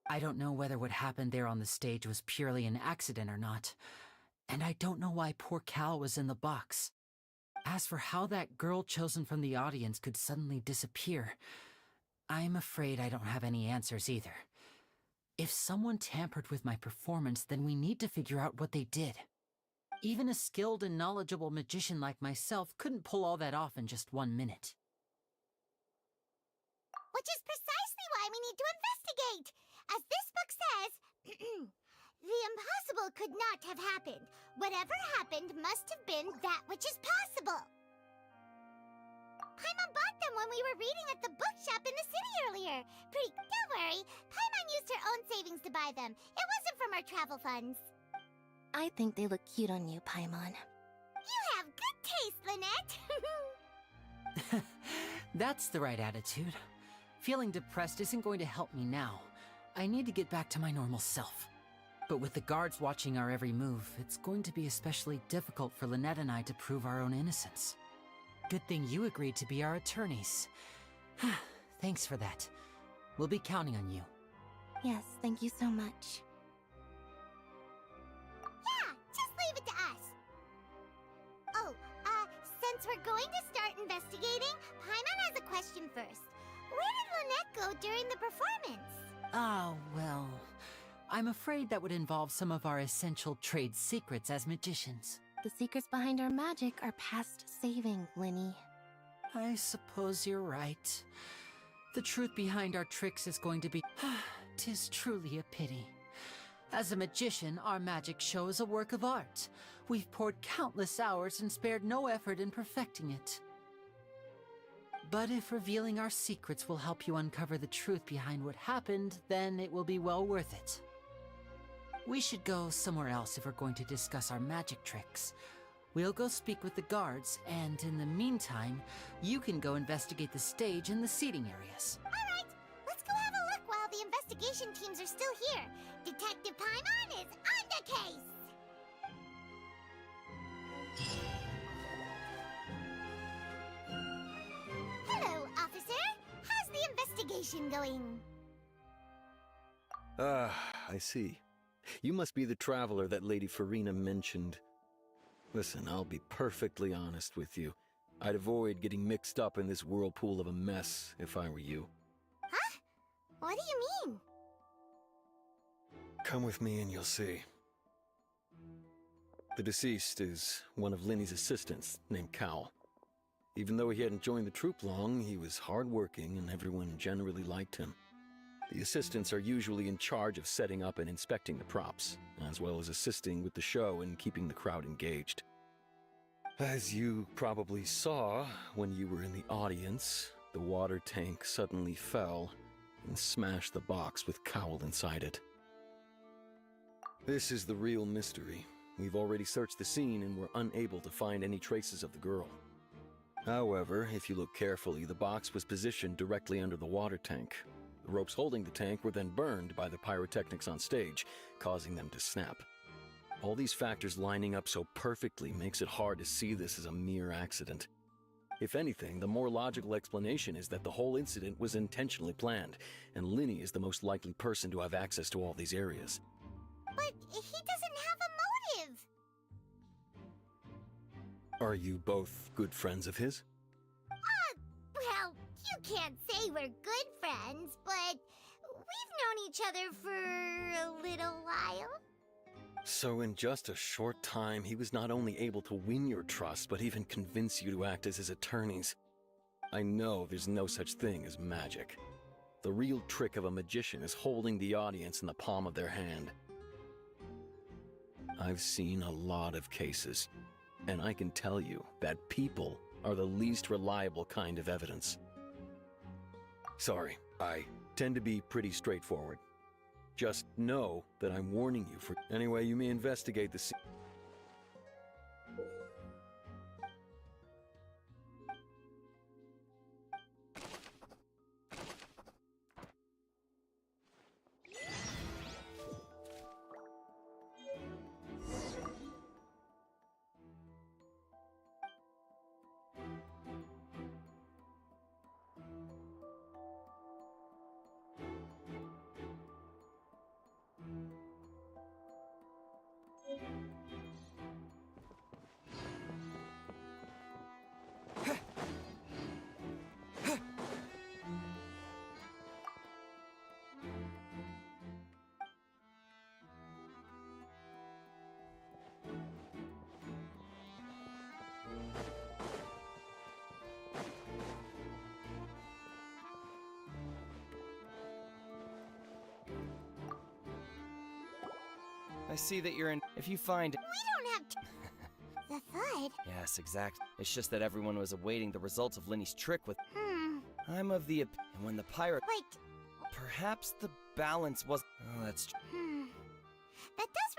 I don't know whether what happened there on the stage was purely an accident or not, and I don't know why poor Cal was in the box. As for how that girl chosen from the audience could suddenly disappear, I'm afraid I don't have any answers either. If someone tampered with my performance, then we need to figure out what they did. Even a skilled and knowledgeable magician like myself couldn't pull all that off in just 1 minute. Which is precisely why we need to investigate. As this book says, the impossible could not have happened. Whatever happened must have been that which is possible. Paimon bought them when we were reading at the bookshop in the city earlier. Don't worry, Paimon used her own savings to buy them. It wasn't from our travel funds. I think they look cute on you, Paimon. You have good taste, Lynette. That's the right attitude. Feeling depressed isn't going to help me now. I need to get back to my normal self. But with the guards watching our every move, it's going to be especially difficult for Lynette and I to prove our own innocence. Good thing you agreed to be our attorneys. Thanks for that. We'll be counting on you. Yes, thank you so much. Yeah, just leave it to us. Oh, since we're going to start investigating, Paimon has a question first. Where did Lynette go during the performance? Ah, well, I'm afraid that would involve some of our essential trade secrets as magicians. The secrets behind our magic are past saving, Linny. I suppose you're right. The truth behind our tricks is going to be... 'Tis truly a pity. As a magician, our magic show is a work of art. We've poured countless hours and spared no effort in perfecting it. But if revealing our secrets will help you uncover the truth behind what happened, then it will be well worth it. We should go somewhere else if we're going to discuss our magic tricks. We'll go speak with the guards, and in the meantime, you can go investigate the stage and the seating areas. Alright, let's go have a look while the investigation teams are still here. Detective Paimon is on the case! Hello, officer. How's the investigation going? Ah, I see. You must be the traveler that Lady Farina mentioned. Listen, I'll be perfectly honest with you. I'd avoid getting mixed up in this whirlpool of a mess if I were you. Huh? What do you mean? Come with me and you'll see. The deceased is one of Linny's assistants, named Cal. Even though he hadn't joined the troupe long, he was hardworking and everyone generally liked him. The assistants are usually in charge of setting up and inspecting the props, as well as assisting with the show and keeping the crowd engaged. As you probably saw when you were in the audience, the water tank suddenly fell and smashed the box with Cowl inside it. This is the real mystery. We've already searched the scene and were unable to find any traces of the girl. However, if you look carefully, the box was positioned directly under the water tank. The ropes holding the tank were then burned by the pyrotechnics on stage, causing them to snap. All these factors lining up so perfectly makes it hard to see this as a mere accident. If anything, the more logical explanation is that the whole incident was intentionally planned, and Linny is the most likely person to have access to all these areas. But he doesn't have a motive! Are you both good friends of his? Well, you can't say we're good friends, but we've known each other for a little while. So in just a short time, he was not only able to win your trust, but even convince you to act as his attorneys. I know there's no such thing as magic. The real trick of a magician is holding the audience in the palm of their hand. I've seen a lot of cases, and I can tell you that people are the least reliable kind of evidence. Sorry, I tend to be pretty straightforward. Just know that I'm warning you for... Anyway, you may investigate the scene. I see that you're in. If you find. We don't have to. The Thud? Yes, exactly. It's just that everyone was awaiting the results of Linny's trick with. I'm of the. And when the pirate. Wait. Perhaps the balance was. Oh, that's. That does.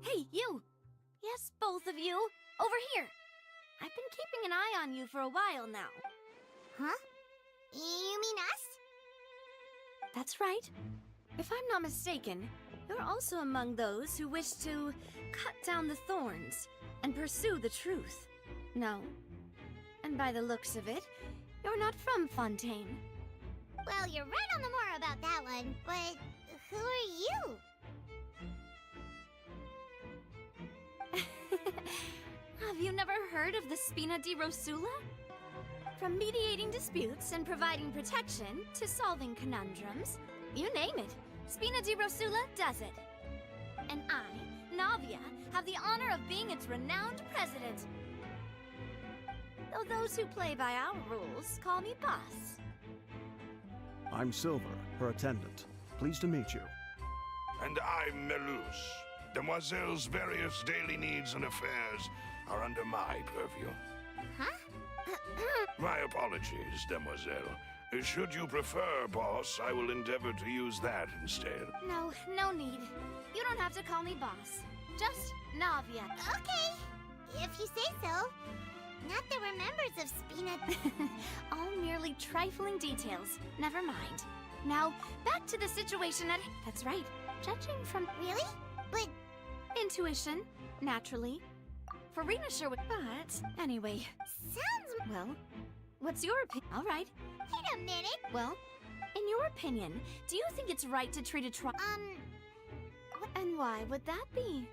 Hey, you! Yes, both of you! Over here! I've been keeping an eye on you for a while now. Huh? You mean us? That's right. If I'm not mistaken, you're also among those who wish to cut down the thorns and pursue the truth. No? And by the looks of it, you're not from Fontaine. Well, you're right on the more about that one, but who are you? Have you never heard of the Spina di Rosula? From mediating disputes and providing protection to solving conundrums, you name it, Spina di Rosula does it. And I, Navia, have the honor of being its renowned president. Though those who play by our rules call me boss. I'm Silver, her attendant. Pleased to meet you. And I'm Melus. Demoiselle's various daily needs and affairs are under my purview. Huh? My apologies, Demoiselle. Should you prefer, boss, I will endeavor to use that instead. No, no need. You don't have to call me boss. Just Navia. Okay, if you say so. Not that we're members of Spina. All merely trifling details. Never mind. Now, back to the situation at... That's right. Judging from... Really? But... Intuition, naturally. Farina sure would... But, anyway... Sounds... Well, what's your opinion? All right. Wait a minute. Well, in your opinion, do you think it's right to treat a And why would that be?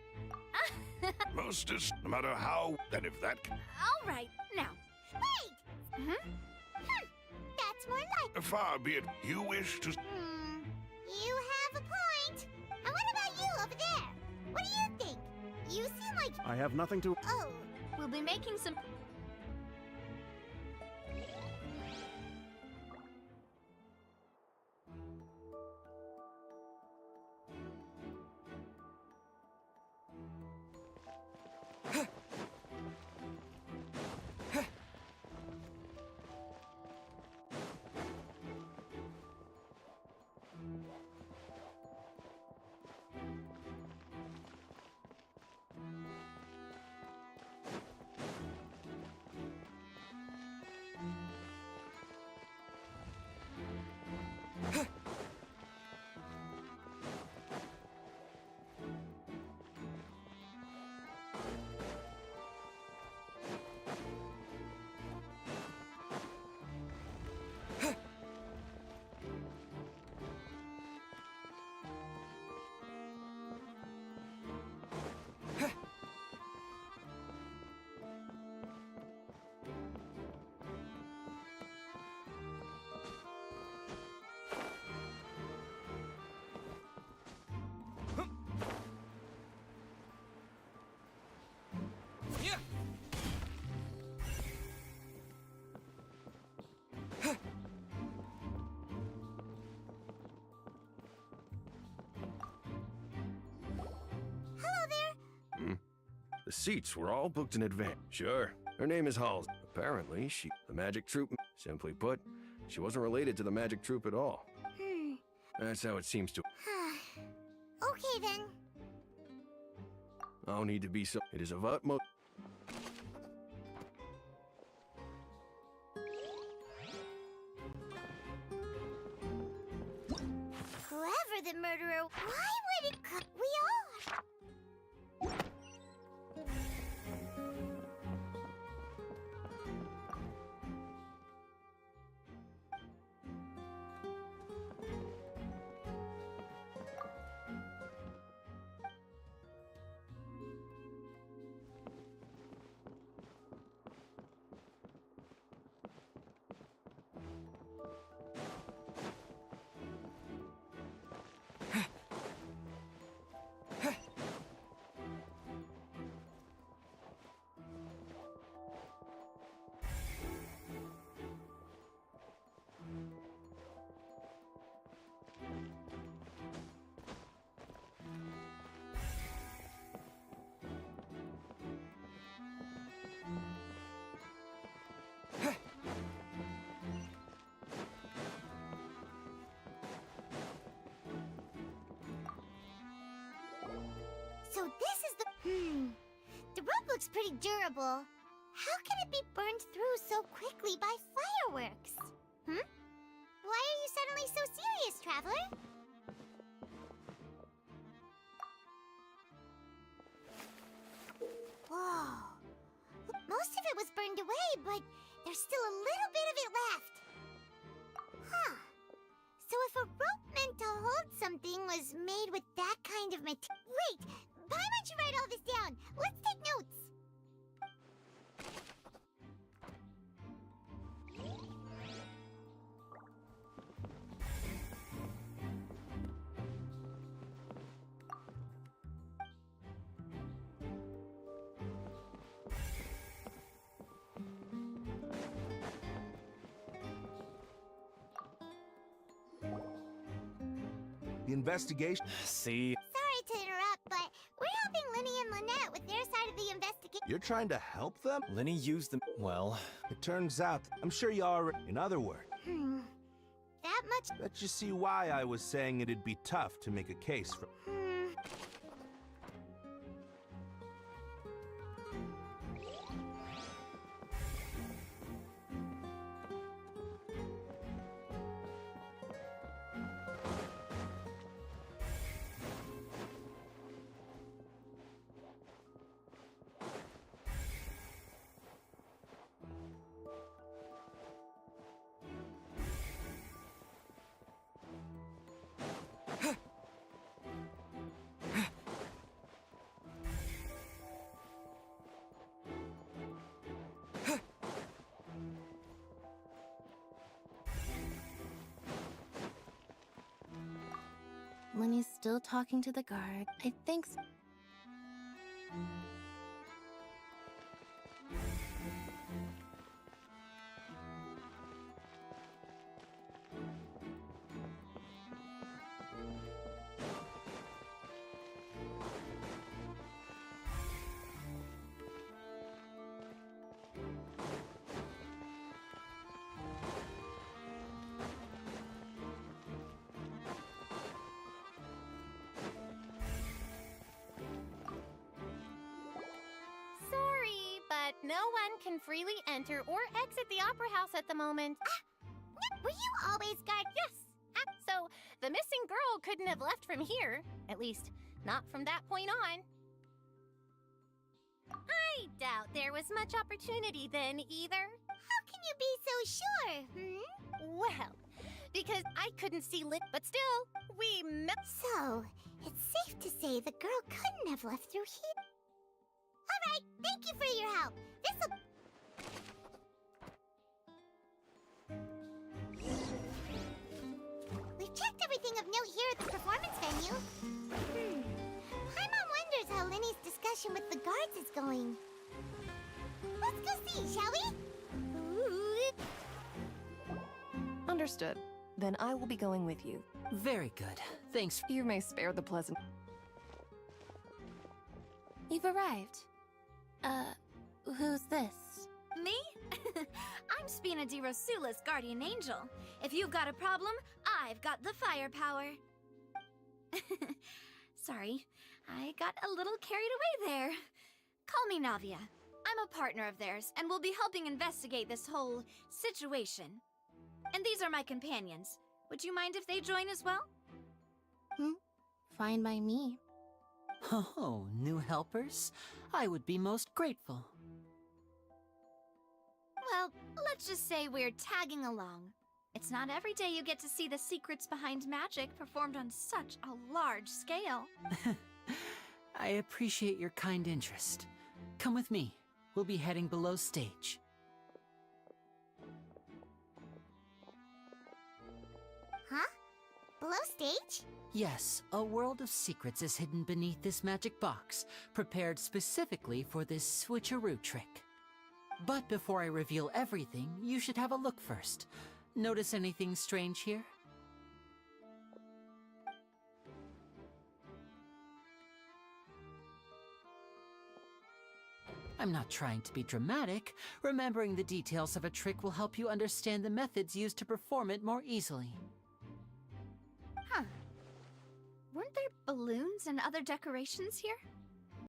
Mostest, no matter how, and if that... All right, now. Wait! That's more like... Far be it, you wish to... You have a point. And what about you over there? What do you think? You seem like... I have nothing to... Oh. We'll be making some... The seats were all booked in advance. Sure. Her name is Halls. Apparently, the magic troupe. Simply put, she wasn't related to the magic troupe at all. That's how it seems to. Okay, then. No need to be so. It is of utmost. Whoever the murderer, why would it come? We are. The rope looks pretty durable. How can it be burned through so quickly by fireworks? Why are you suddenly so serious, Traveler? Whoa. Most of it was burned away, but there's still a little bit of it left. Huh. So if a rope meant to hold something was made with that kind of material... Wait! Why don't you write all this down? Let's take notes! The investigation... See? Sorry to interrupt, but we're helping Linny and Lynette with their side of the investigation. You're trying to help them? Lenny used them. Well, it turns out, I'm sure you already... In other words... That much... That you see why I was saying it'd be tough to make a case for... Lenny's still talking to the guard. I think so. No one can freely enter or exit the Opera House at the moment. Were you always guard? Yes. So, the missing girl couldn't have left from here. At least, not from that point on. I doubt there was much opportunity then, either. How can you be so sure, Well, because I couldn't see Lit, but still, we met. So, it's safe to say the girl couldn't have left through here. Alright, thank you for your help. This'll... We've checked everything of note here at the performance venue. Paimon wonders how Linny's discussion with the guards is going. Let's go see, shall we? Understood. Then I will be going with you. Very good. Thanks. You may spare the pleasant... You've arrived. Who's this? Me? I'm Spina di Rosula's guardian angel. If you've got a problem, I've got the firepower. Sorry, I got a little carried away there. Call me Navia. I'm a partner of theirs, and will be helping investigate this whole situation. And these are my companions. Would you mind if they join as well? Fine by me. Oh, new helpers? I would be most grateful. Well, let's just say we're tagging along. It's not every day you get to see the secrets behind magic performed on such a large scale. I appreciate your kind interest. Come with me. We'll be heading below stage. Huh? Below stage? Yes, a world of secrets is hidden beneath this magic box, prepared specifically for this switcheroo trick. But before I reveal everything, you should have a look first. Notice anything strange here? I'm not trying to be dramatic. Remembering the details of a trick will help you understand the methods used to perform it more easily. Huh. Weren't there balloons and other decorations here?